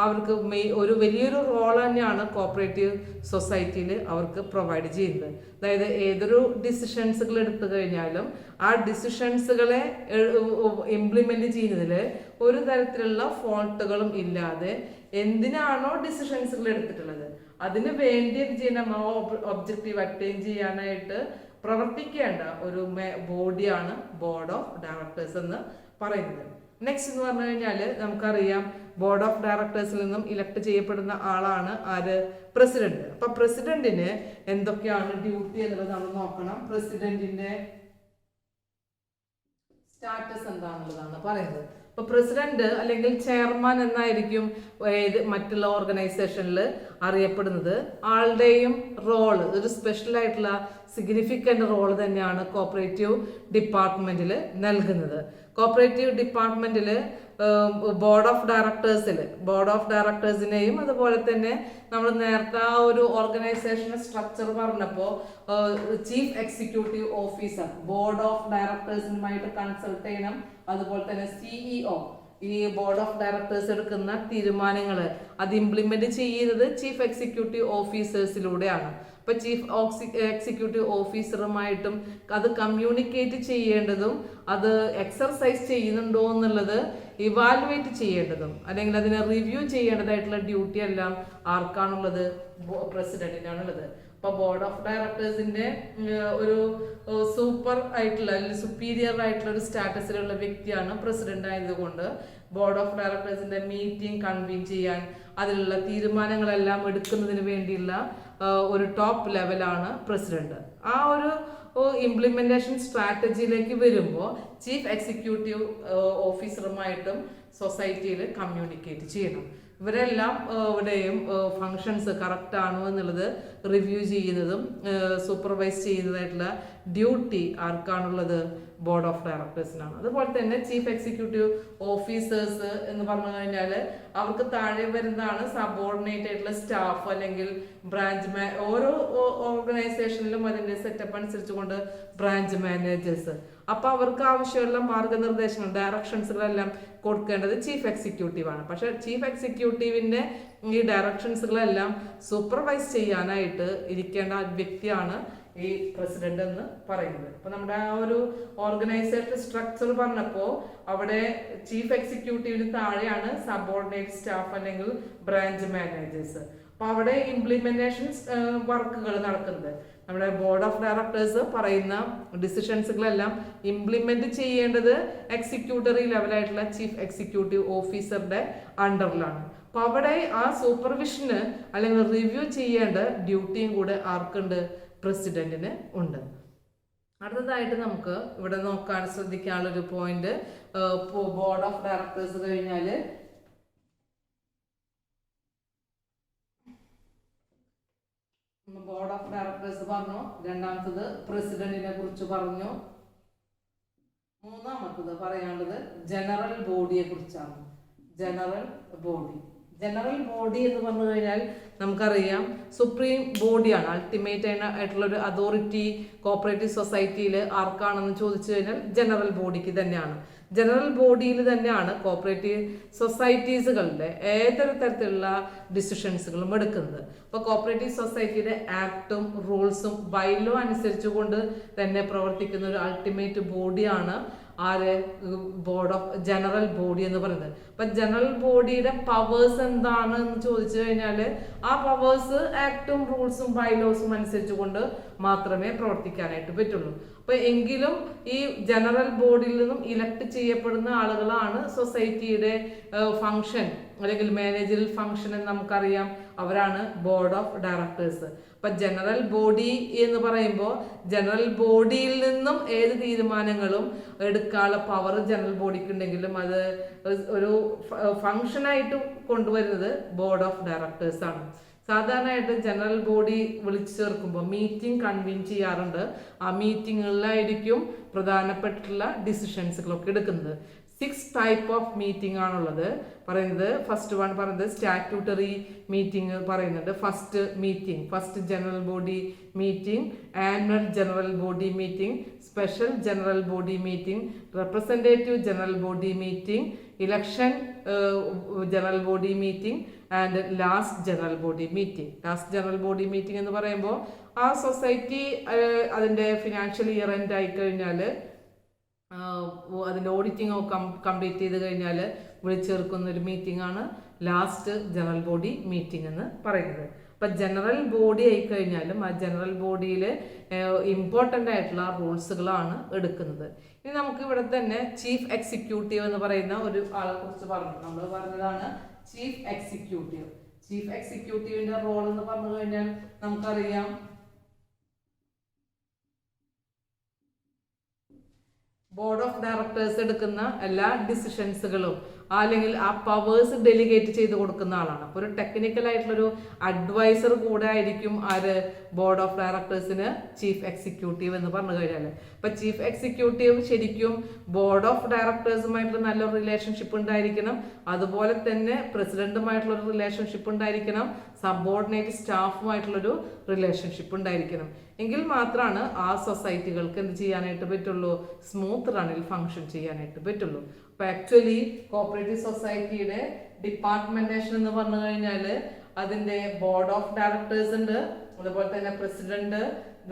അവർക്ക് ഒരു വലിയൊരു റോൾ തന്നെയാണ് കോപ്പറേറ്റീവ് സൊസൈറ്റിയിൽ അവർക്ക് പ്രൊവൈഡ് ചെയ്യുന്നത്. അതായത് ഏതൊരു ഡിസിഷൻസുകൾ എടുത്തു കഴിഞ്ഞാലും ആ ഡിസിഷൻസുകളെ ഇംപ്ലിമെന്റ് ചെയ്യുന്നതിൽ ഒരു തരത്തിലുള്ള ഫോൾട്ടുകളും ഇല്ലാതെ എന്തിനാണോ ഡിസിഷൻസുകൾ എടുത്തിട്ടുള്ളത് അതിന് വേണ്ടി എന്ത് ചെയ്യണം, ഒബ്ജക്റ്റീവ് അറ്റൈൻ ചെയ്യാനായിട്ട് പ്രവർത്തിക്കേണ്ട ഒരു ബോഡിയാണ് ബോർഡ് ഓഫ് ഡയറക്ടേഴ്സ് എന്ന് പറയുന്നത്. നെക്സ്റ്റ് എന്ന് പറഞ്ഞു കഴിഞ്ഞാൽ നമുക്കറിയാം ബോർഡ് ഓഫ് ഡയറക്ടേഴ്സിൽ നിന്നും ഇലക്ട് ചെയ്യപ്പെടുന്ന ആളാണ് ആര്, പ്രസിഡന്റ്. അപ്പൊ പ്രസിഡന്റിന് എന്തൊക്കെയാണ് ഡ്യൂട്ടി എന്നുള്ളത് നമ്മൾ നോക്കണം. പ്രസിഡന്റിന്റെ സ്റ്റാറ്റസ് എന്താണെന്നുള്ളതാണ് പറയുന്നത്. ഇപ്പൊ പ്രസിഡന്റ് അല്ലെങ്കിൽ ചെയർമാൻ എന്നായിരിക്കും മറ്റുള്ള ഓർഗനൈസേഷനിൽ അറിയപ്പെടുന്നത്. ആളുടെയും റോള് ഒരു സ്പെഷ്യൽ ആയിട്ടുള്ള സിഗ്നിഫിക്കന്റ് റോൾ തന്നെയാണ് കോപ്പറേറ്റീവ് ഡിപ്പാർട്ട്മെന്റിൽ നൽകുന്നത്. കോപ്പറേറ്റീവ് ഡിപ്പാർട്ട്മെന്റിൽ ബോർഡ് ഓഫ് ഡയറക്ടേഴ്സിനെയും അതുപോലെ തന്നെ നമ്മൾ നേരത്തെ ആ ഒരു ഓർഗനൈസേഷൻ സ്ട്രക്ചർ പറഞ്ഞപ്പോൾ chief executive officer board of ഡയറക്ടേഴ്സിനുമായിട്ട് കൺസൾട്ട് ചെയ്യണം. അതുപോലെ തന്നെ CEO ഈ ബോർഡ് ഓഫ് ഡയറക്ടേഴ്സ് എടുക്കുന്ന തീരുമാനങ്ങൾ അത് ഇംപ്ലിമെന്റ് ചെയ്യുന്നത് ചീഫ് എക്സിക്യൂട്ടീവ് ഓഫീസേഴ്സിലൂടെയാണ്. ഇപ്പൊ ചീഫ് എക്സിക്യൂട്ടീവ് ഓഫീസറുമായിട്ടും അത് കമ്മ്യൂണിക്കേറ്റ് ചെയ്യേണ്ടതും അത് എക്സർസൈസ് ചെയ്യുന്നുണ്ടോ എന്നുള്ളത് ഇവാലുവേറ്റ് ചെയ്യേണ്ടതും അല്ലെങ്കിൽ അതിനെ റിവ്യൂ ചെയ്യേണ്ടതായിട്ടുള്ള ഡ്യൂട്ടി എല്ലാം ആർക്കാണുള്ളത്? പ്രസിഡന്റിനാണുള്ളത്. ഇപ്പൊ ബോർഡ് ഓഫ് ഡയറക്ടേഴ്സിന്റെ ഒരു സൂപ്പർ ആയിട്ടുള്ള അല്ലെങ്കിൽ സുപ്പീരിയർ ആയിട്ടുള്ള ഒരു സ്റ്റാറ്റസിലുള്ള വ്യക്തിയാണ് പ്രസിഡന്റ് ആയതുകൊണ്ട് ബോർഡ് ഓഫ് ഡയറക്ടേഴ്സിന്റെ മീറ്റിംഗ് കൺവീൻ ചെയ്യാൻ അതിലുള്ള തീരുമാനങ്ങളെല്ലാം എടുക്കുന്നതിന് വേണ്ടിയുള്ള ഒരു ടോപ്പ് ലെവലാണ് പ്രസിഡന്റ്. ആ ഒരു ഇംപ്ലിമെന്റേഷൻ സ്ട്രാറ്റജിയിലേക്ക് വരുമ്പോൾ ചീഫ് എക്സിക്യൂട്ടീവ് ഓഫീസറുമായിട്ടും സൊസൈറ്റിയിൽ കമ്മ്യൂണിക്കേറ്റ് ചെയ്യണം. ഇവരെല്ലാം ഇവിടെയും ഫങ്ഷൻസ് കറക്റ്റ് ആണോ എന്നുള്ളത് റിവ്യൂ ചെയ്യുന്നതും സൂപ്പർവൈസ് ചെയ്യുന്നതായിട്ടുള്ള ഡ്യൂട്ടി ആർക്കാണുള്ളത്? ബോർഡ് ഓഫ് ഡയറക്ടേഴ്സിനാണ്. അതുപോലെ തന്നെ ചീഫ് എക്സിക്യൂട്ടീവ് ഓഫീസേഴ്സ് എന്ന് പറഞ്ഞു കഴിഞ്ഞാൽ അവർക്ക് താഴെ വരുന്നതാണ് സബോർഡിനേറ്റ് ആയിട്ടുള്ള സ്റ്റാഫ് അല്ലെങ്കിൽ ബ്രാഞ്ച് ഓരോ ഓർഗനൈസേഷനിലും അതിന്റെ സെറ്റപ്പ് അനുസരിച്ചുകൊണ്ട് ബ്രാഞ്ച് മാനേജേഴ്സ്. അപ്പൊ അവർക്ക് ആവശ്യമുള്ള മാർഗനിർദ്ദേശങ്ങൾ ഡയറക്ഷൻസുകളെല്ലാം കൊടുക്കേണ്ടത് ചീഫ് എക്സിക്യൂട്ടീവ് ആണ്. പക്ഷെ ചീഫ് എക്സിക്യൂട്ടീവിന്റെ ഈ ഡയറക്ഷൻസുകളെല്ലാം സൂപ്പർവൈസ് ചെയ്യാനായിട്ട് ഇരിക്കേണ്ട വ്യക്തിയാണ് ഈ പ്രസിഡന്റ് എന്ന് പറയുന്നത്. അപ്പൊ നമ്മുടെ ആ ഒരു ഓർഗനൈസേഷൻ സ്ട്രക്ചർ പറഞ്ഞപ്പോ അവിടെ ചീഫ് എക്സിക്യൂട്ടീവിന് താഴെയാണ് സബോർഡിനേറ്റ് സ്റ്റാഫ് അല്ലെങ്കിൽ ബ്രാഞ്ച് മാനേജേഴ്സ്. അപ്പൊ അവിടെ ഇംപ്ലിമെന്റേഷൻ വർക്കുകൾ നടക്കുന്നത് നമ്മുടെ ബോർഡ് ഓഫ് ഡയറക്ടേഴ്സ് പറയുന്ന ഡിസിഷൻസുകളെല്ലാം ഇംപ്ലിമെന്റ് ചെയ്യേണ്ടത് എക്സിക്യൂട്ടറി ലെവലായിട്ടുള്ള ചീഫ് എക്സിക്യൂട്ടീവ് ഓഫീസറുടെ അണ്ടറിലാണ്. അപ്പൊ അവിടെ ആ സൂപ്പർവിഷന് അല്ലെങ്കിൽ റിവ്യൂ ചെയ്യേണ്ട ഡ്യൂട്ടിയും കൂടെ ആർക്കുണ്ട്? പ്രസിഡന്റിന് ഉണ്ട്. അടുത്തതായിട്ട് നമുക്ക് ഇവിടെ നോക്കാൻ ശ്രദ്ധിക്കാനുള്ള ഒരു പോയിന്റ്, ബോർഡ് ഓഫ് ഡയറക്ടേഴ്സ് കഴിഞ്ഞാല് ബോർഡ് ഓഫ് ഡയറക്ടേഴ്സ് പറഞ്ഞു, രണ്ടാമത്തത് പ്രസിഡന്റിനെ കുറിച്ച് പറഞ്ഞു, മൂന്നാമത്തത് പറയാനുള്ളത് ജനറൽ ബോഡിയെ കുറിച്ചാണ്. ജനറൽ ബോഡി എന്ന് പറഞ്ഞു കഴിഞ്ഞാൽ നമുക്കറിയാം സുപ്രീം ബോഡിയാണ്, അൾട്ടിമേറ്റ് ആയിട്ടുള്ള ഒരു അതോറിറ്റി കോപ്പറേറ്റീവ് സൊസൈറ്റിയിൽ ആർക്കാണെന്ന് ചോദിച്ചു കഴിഞ്ഞാൽ ജനറൽ ബോഡിക്ക് തന്നെയാണ്. ജനറൽ ബോഡിയിൽ തന്നെയാണ് കോപ്പറേറ്റീവ് സൊസൈറ്റീസുകളുടെ ഏതൊരു തരത്തിലുള്ള ഡിസിഷൻസുകളും എടുക്കുന്നത്. അപ്പോൾ കോപ്പറേറ്റീവ് സൊസൈറ്റിയുടെ ആക്ടും റൂൾസും ബൈലോ അനുസരിച്ചുകൊണ്ട് തന്നെ പ്രവർത്തിക്കുന്ന ഒരു അൾട്ടിമേറ്റ് ബോഡിയാണ് ആര്? ബോർഡ് ഓഫ് ജനറൽ ബോഡി എന്ന് പറയുന്നത്. അപ്പൊ ജനറൽ ബോഡിയുടെ പവേഴ്സ് എന്താണ് എന്ന് ചോദിച്ചു കഴിഞ്ഞാൽ ആ പവേഴ്സ് ആക്ടും റൂൾസും ബൈലോസും അനുസരിച്ചുകൊണ്ട് മാത്രമേ പ്രവർത്തിക്കാനായിട്ട് പറ്റുള്ളൂ. അപ്പൊ എങ്കിലും ഈ ജനറൽ ബോഡിയിൽ നിന്നും ഇലക്ട് ചെയ്യപ്പെടുന്ന ആളുകളാണ് സൊസൈറ്റിയുടെ ഫംഗ്ഷൻ അല്ലെങ്കിൽ മാനേജറൽ ഫംഗ്ഷൻ എന്ന് നമുക്കറിയാം, അവരാണ് ബോർഡ് ഓഫ് ഡയറക്ടേഴ്സ്. അപ്പൊ ജനറൽ ബോഡി എന്ന് പറയുമ്പോൾ ജനറൽ ബോഡിയിൽ നിന്നും ഏത് തീരുമാനങ്ങളും എടുക്കാനുള്ള പവർ ജനറൽ ബോഡിക്ക് ഉണ്ടെങ്കിലും അത് ഒരു ഫംഗ്ഷനായിട്ട് കൊണ്ടുവരുന്നത് ബോർഡ് ഓഫ് ഡയറക്ടേഴ്സ് ആണ്. സാധാരണയായിട്ട് ജനറൽ ബോഡി വിളിച്ചു ചേർക്കുമ്പോൾ മീറ്റിംഗ് കൺവീൻ ചെയ്യാറുണ്ട്. ആ മീറ്റിങ്ങുകളിലായിരിക്കും പ്രധാനപ്പെട്ടിട്ടുള്ള ഡിസിഷൻസുകളൊക്കെ എടുക്കുന്നത്. 6 ടൈപ്പ് ഓഫ് മീറ്റിംഗ് ആണുള്ളത് പറയുന്നത്. ഫസ്റ്റ് വൺ പറയുന്നത് സ്റ്റാറ്റ്യൂട്ടറി മീറ്റിംഗ് പറയുന്നുണ്ട്. First general body meeting, annual general body meeting, special general body meeting, representative general body meeting, election general body meeting and last general body meeting. Last general body meeting എന്ന് പറയുമ്പോൾ ആ society അതിൻ്റെ financial year end ആയി കഴിഞ്ഞാൽ അതിൻ്റെ auditing complete ചെയ്ത് കഴിഞ്ഞാൽ വിളിച്ചേർക്കുന്ന ഒരു മീറ്റിംഗ് ആണ് ലാസ്റ്റ് ജനറൽ ബോഡി മീറ്റിംഗ് എന്ന് പറയുന്നത്. അപ്പം ജനറൽ ബോഡി ആയിക്കഴിഞ്ഞാലും ആ ജനറൽ ബോഡിയിൽ ഇമ്പോർട്ടൻ്റ് ആയിട്ടുള്ള റൂൾസുകളാണ് എടുക്കുന്നത്. ഇനി നമുക്ക് ഇവിടെ തന്നെ ചീഫ് എക്സിക്യൂട്ടീവ് എന്ന് പറയുന്ന ഒരു ആളെ കുറിച്ച് പറഞ്ഞു. നമ്മൾ പറഞ്ഞതാണ് ചീഫ് എക്സിക്യൂട്ടീവിന്റെ റോൾ എന്ന് പറഞ്ഞു കഴിഞ്ഞാൽ നമുക്കറിയാം ബോർഡ് ഓഫ് ഡയറക്ടേഴ്സ് എടുക്കുന്ന എല്ലാ ഡിസിഷൻസുകളും അല്ലെങ്കിൽ ആ പവേഴ്സ് ഡെലിഗേറ്റ് ചെയ്ത് കൊടുക്കുന്ന ആളാണ്. അപ്പോൾ ഒരു ടെക്നിക്കൽ ആയിട്ടുള്ളൊരു അഡ്വൈസർ കൂടെ ആയിരിക്കും ആര്? ബോർഡ് ഓഫ് ഡയറക്ടേഴ്സിന് ചീഫ് എക്സിക്യൂട്ടീവ് എന്ന് പറഞ്ഞു കഴിഞ്ഞാൽ. അപ്പൊ ചീഫ് എക്സിക്യൂട്ടീവ് ശരിക്കും ബോർഡ് ഓഫ് ഡയറക്ടേഴ്സുമായിട്ടുള്ള നല്ലൊരു റിലേഷൻഷിപ്പ് ഉണ്ടായിരിക്കണം, അതുപോലെ തന്നെ പ്രസിഡന്റുമായിട്ടുള്ളൊരു റിലേഷൻഷിപ്പ് ഉണ്ടായിരിക്കണം, സബോർഡിനേറ്റ് സ്റ്റാഫുമായിട്ടുള്ളൊരു റിലേഷൻഷിപ്പ് ഉണ്ടായിരിക്കണം. എങ്കിൽ മാത്രമാണ് ആ സൊസൈറ്റികൾക്ക് എന്ത് ചെയ്യാനായിട്ട് പറ്റുള്ളൂ? സ്മൂത്ത് റണ്ണിൽ ഫങ്ഷൻ ചെയ്യാനായിട്ട് പറ്റുള്ളൂ. അപ്പൊ ആക്ച്വലി കോപ്പറേറ്റീവ് സൊസൈറ്റിയുടെ ഡിപ്പാർട്ട്മെന്റേഷൻ എന്ന് പറഞ്ഞു കഴിഞ്ഞാൽ അതിൻ്റെ ബോർഡ് ഓഫ് ഡയറക്ടേഴ്സ് ഉണ്ട്, അതുപോലെ തന്നെ president,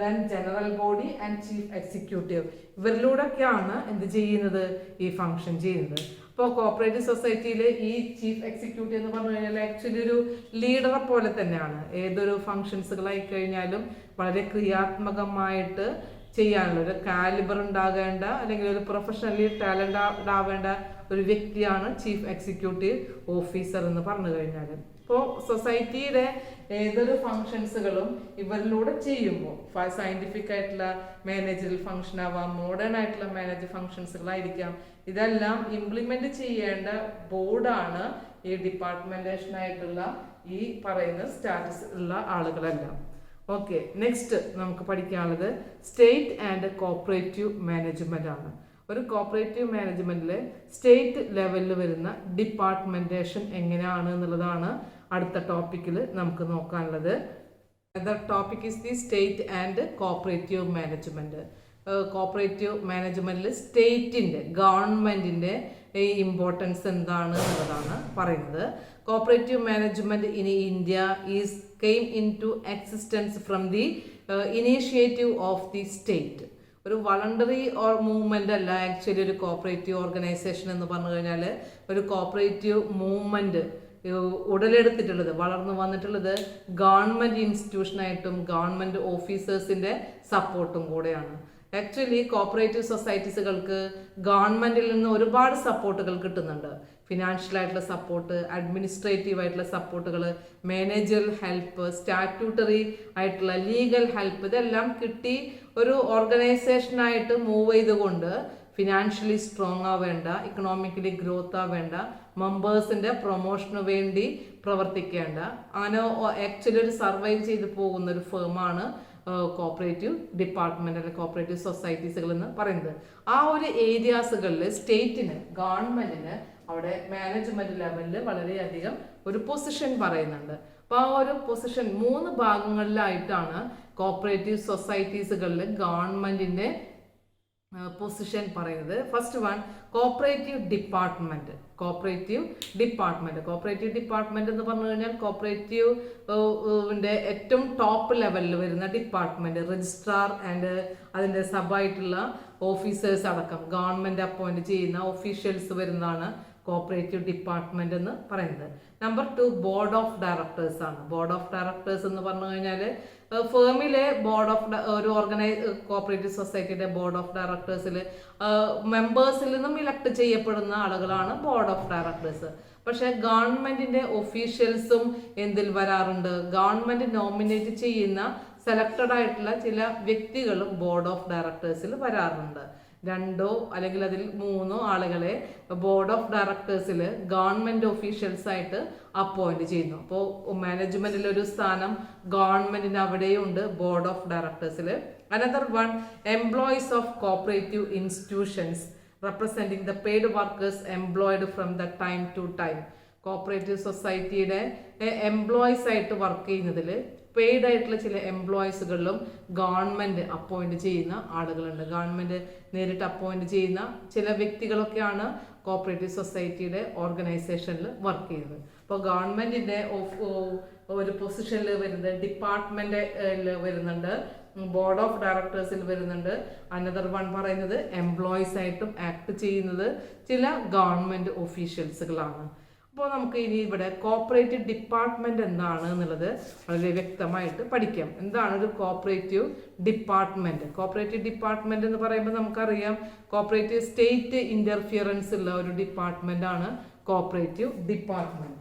then general body and chief executive. ഇവരിലൂടെയൊക്കെയാണ് എന്ത് ചെയ്യുന്നത്, ഈ ഫംഗ്ഷൻ ചെയ്യുന്നത്. ഇപ്പോൾ കോപ്പറേറ്റീവ് സൊസൈറ്റിയിൽ ഈ ചീഫ് എക്സിക്യൂട്ടീവ് എന്ന് പറഞ്ഞു കഴിഞ്ഞാൽ ആക്ച്വലി ഒരു ലീഡറെ പോലെ തന്നെയാണ്. ഏതൊരു ഫംഗ്ഷൻസുകളായി കഴിഞ്ഞാലും വളരെ ക്രിയാത്മകമായിട്ട് ചെയ്യാനുള്ള ഒരു കാലിബർ ഉണ്ടാകേണ്ട അല്ലെങ്കിൽ ഒരു പ്രൊഫഷണലി ടാലന്റ് ആവേണ്ട ഒരു വ്യക്തിയാണ് ചീഫ് എക്സിക്യൂട്ടീവ് ഓഫീസർ എന്ന് പറഞ്ഞു കഴിഞ്ഞാൽ. ഇപ്പോൾ സൊസൈറ്റിയുടെ ഏതൊരു ഫങ്ഷൻസുകളും ഇവരിലൂടെ ചെയ്യുമ്പോൾ സയന്റിഫിക് ആയിട്ടുള്ള മാനേജറൽ ഫങ്ഷൻ ആവാം, മോഡേൺ ആയിട്ടുള്ള മാനേജർ ഫങ്ഷൻസുകളായിരിക്കാം, ഇതെല്ലാം ഇംപ്ലിമെന്റ് ചെയ്യേണ്ട ബോർഡാണ് ഈ ഡിപ്പാർട്ട്മെന്റേഷൻ ആയിട്ടുള്ള ഈ പറയുന്ന സ്റ്റാറ്റസ് ഉള്ള ആളുകളെല്ലാം. ഓക്കെ, നെക്സ്റ്റ് നമുക്ക് പഠിക്കാനുള്ളത് സ്റ്റേറ്റ് ആൻഡ് കോപ്പറേറ്റീവ് മാനേജ്മെന്റ് ആണ്. ഒരു കോപ്പറേറ്റീവ് മാനേജ്മെന്റിൽ സ്റ്റേറ്റ് ലെവലിൽ വരുന്ന ഡിപ്പാർട്ട്മെന്റേഷൻ എങ്ങനെയാണ് എന്നുള്ളതാണ് അടുത്ത ടോപ്പിക്കിൽ നമുക്ക് നോക്കാനുള്ളത്. The topic is the state and cooperative management. Cooperative മാനേജ്മെന്റിൽ സ്റ്റേറ്റിന്റെ ഗവൺമെന്റിന്റെ ഇമ്പോർട്ടൻസ് എന്താണ് എന്നുള്ളതാണ് പറയുന്നത്. Cooperative management in India is came into existence from the initiative of the state. ഒരു വളണ്ടറി ഓർ മൂവ്മെന്റ് അല്ല ആക്ച്വലി ഒരു കോപ്പറേറ്റീവ് ഓർഗനൈസേഷൻ എന്ന് പറഞ്ഞു കഴിഞ്ഞാൽ. ഒരു കോപ്പറേറ്റീവ് മൂവ്മെന്റ് ഉടലെടുത്തിട്ടുള്ളത്, വളർന്നു വന്നിട്ടുള്ളത് ഗവൺമെന്റ് ഇൻസ്റ്റിറ്റ്യൂഷനായിട്ടും ഗവൺമെന്റ് ഓഫീസേഴ്സിന്റെ സപ്പോർട്ടും കൂടെയാണ്. ആക്ച്വലി കോപ്പറേറ്റീവ് സൊസൈറ്റീസുകൾക്ക് ഗവൺമെന്റിൽ നിന്ന് ഒരുപാട് സപ്പോർട്ടുകൾ കിട്ടുന്നുണ്ട്. ഫിനാൻഷ്യൽ ആയിട്ടുള്ള സപ്പോർട്ട്, അഡ്മിനിസ്ട്രേറ്റീവ് ആയിട്ടുള്ള സപ്പോർട്ടുകൾ, മാനേജറൽ ഹെൽപ്പ്, സ്റ്റാറ്റ്യൂട്ടറി ആയിട്ടുള്ള ലീഗൽ ഹെൽപ്പ്, ഇതെല്ലാം കിട്ടി ഒരു ഓർഗനൈസേഷനായിട്ട് മൂവ് ചെയ്തുകൊണ്ട് ഫിനാൻഷ്യലി സ്ട്രോങ് ആവേണ്ട, ഇക്കണോമിക്കലി ഗ്രോത്ത് ആവേണ്ട, മെമ്പേഴ്സിന്റെ പ്രൊമോഷന് വേണ്ടി പ്രവർത്തിക്കേണ്ട, അങ്ങനെ ആക്ച്വലി ഒരു സർവൈവ് ചെയ്ത് പോകുന്ന ഒരു ഫേമാണ് കോപ്പറേറ്റീവ് ഡിപ്പാർട്ട്മെന്റ് അല്ലെങ്കിൽ കോപ്പറേറ്റീവ് സൊസൈറ്റീസുകൾ എന്ന് പറയുന്നത്. ആ ഒരു ഏരിയാസുകളിൽ സ്റ്റേറ്റിന്, ഗവൺമെന്റിന് അവിടെ മാനേജ്മെന്റ് ലെവലിൽ വളരെയധികം ഒരു പൊസിഷൻ പറയുന്നുണ്ട്. അപ്പോൾ ആ ഒരു പൊസിഷൻ 3 ഭാഗങ്ങളിലായിട്ടാണ് കോപ്പറേറ്റീവ് സൊസൈറ്റീസുകളിൽ ഗവൺമെന്റിന്റെ പൊസിഷൻ പറയുന്നത്. First one, cooperative department. Cooperative department എന്ന് പറഞ്ഞു കഴിഞ്ഞാൽ കോപ്പറേറ്റീവിന്റെ ഏറ്റവും ടോപ്പ് ലെവലിൽ വരുന്ന ഡിപ്പാർട്ട്മെന്റ്, രജിസ്ട്രാർ ആൻഡ് അതിന്റെ സബായിട്ടുള്ള ഓഫീസേഴ്സ് അടക്കം ഗവൺമെന്റ് അപ്പോയിന്റ് ചെയ്യുന്ന ഒഫീഷ്യൽസ് വരുന്നതാണ് കോപ്പറേറ്റീവ് ഡിപ്പാർട്ട്മെന്റ് എന്ന് പറയുന്നത്. നമ്പർ 2, ബോർഡ് ഓഫ് ഡയറക്ടേഴ്സ് ആണ്. ബോർഡ് ഓഫ് ഡയറക്ടേഴ്സ് എന്ന് പറഞ്ഞു കഴിഞ്ഞാൽ ഫേമിലെ ബോർഡ് ഓഫ് ഒരു കോപ്പറേറ്റീവ് സൊസൈറ്റിയുടെ ബോർഡ് ഓഫ് ഡയറക്ടേഴ്സിൽ മെമ്പേഴ്സിൽ നിന്നും ഇലക്ട് ചെയ്യപ്പെടുന്ന ആളുകളാണ് ബോർഡ് ഓഫ് ഡയറക്ടേഴ്സ്. പക്ഷെ ഗവൺമെന്റിന്റെ ഒഫീഷ്യൽസും എന്തിൽ വരാറുണ്ട്, ഗവൺമെന്റ് നോമിനേറ്റ് ചെയ്യുന്ന സെലക്ടഡ് ആയിട്ടുള്ള ചില വ്യക്തികളും ബോർഡ് ഓഫ് ഡയറക്ടേഴ്സിൽ വരാറുണ്ട്. 2 അല്ലെങ്കിൽ അതിൽ 3 ആളുകളെ ബോർഡ് ഓഫ് ഡയറക്ടേഴ്സിൽ ഗവൺമെന്റ് ഒഫീഷ്യൽസ് ആയിട്ട് അപ്പോയിന്റ് ചെയ്യുന്നു. അപ്പോൾ മാനേജ്മെന്റിൽ ഒരു സ്ഥാനം ഗവൺമെന്റിന് അവിടെയുണ്ട് ബോർഡ് ഓഫ് ഡയറക്ടേഴ്സിൽ. Another one, employees of cooperative institutions representing the paid workers employed from the time to time. Cooperative സൊസൈറ്റിയുടെ എംപ്ലോയീസ് ആയിട്ട് വർക്ക് ചെയ്യുന്നതിൽ പെയ്ഡ് ആയിട്ടുള്ള ചില എംപ്ലോയീസുകളിലും ഗവൺമെന്റ് അപ്പോയിന്റ് ചെയ്യുന്ന ആളുകളുണ്ട്. ഗവൺമെന്റ് നേരിട്ട് അപ്പോയിന്റ് ചെയ്യുന്ന ചില വ്യക്തികളൊക്കെയാണ് കോപ്പറേറ്റീവ് സൊസൈറ്റിയുടെ ഓർഗനൈസേഷനിൽ വർക്ക് ചെയ്യുന്നത്. അപ്പോൾ ഗവൺമെന്റിന്റെ ഒരു പൊസിഷനിൽ വരുന്നത് ഡിപ്പാർട്ട്മെന്റിൽ വരുന്നുണ്ട്, ബോർഡ് ഓഫ് ഡയറക്ടേഴ്സിൽ വരുന്നുണ്ട്. അനദർ വൺ പറയുന്നത് എംപ്ലോയീസ് ആയിട്ടും ആക്ട് ചെയ്യുന്നത് ചില ഗവൺമെന്റ് ഒഫീഷ്യൽസുകളാണ്. അപ്പോൾ നമുക്ക് ഇനി ഇവിടെ കോപ്പറേറ്റീവ് ഡിപ്പാർട്ട്മെന്റ് എന്താണ് എന്നുള്ളത് വളരെ വ്യക്തമായിട്ട് പഠിക്കാം. എന്താണ് ഒരു കോപ്പറേറ്റീവ് ഡിപ്പാർട്ട്മെന്റ്? കോപ്പറേറ്റീവ് ഡിപ്പാർട്ട്മെന്റ് എന്ന് പറയുമ്പോൾ നമുക്കറിയാം കോപ്പറേറ്റീവ് സ്റ്റേറ്റ് ഇന്റർഫിയറൻസ് ഉള്ള ഒരു ഡിപ്പാർട്ട്മെന്റ് ആണ് കോപ്പറേറ്റീവ് ഡിപ്പാർട്ട്മെന്റ്.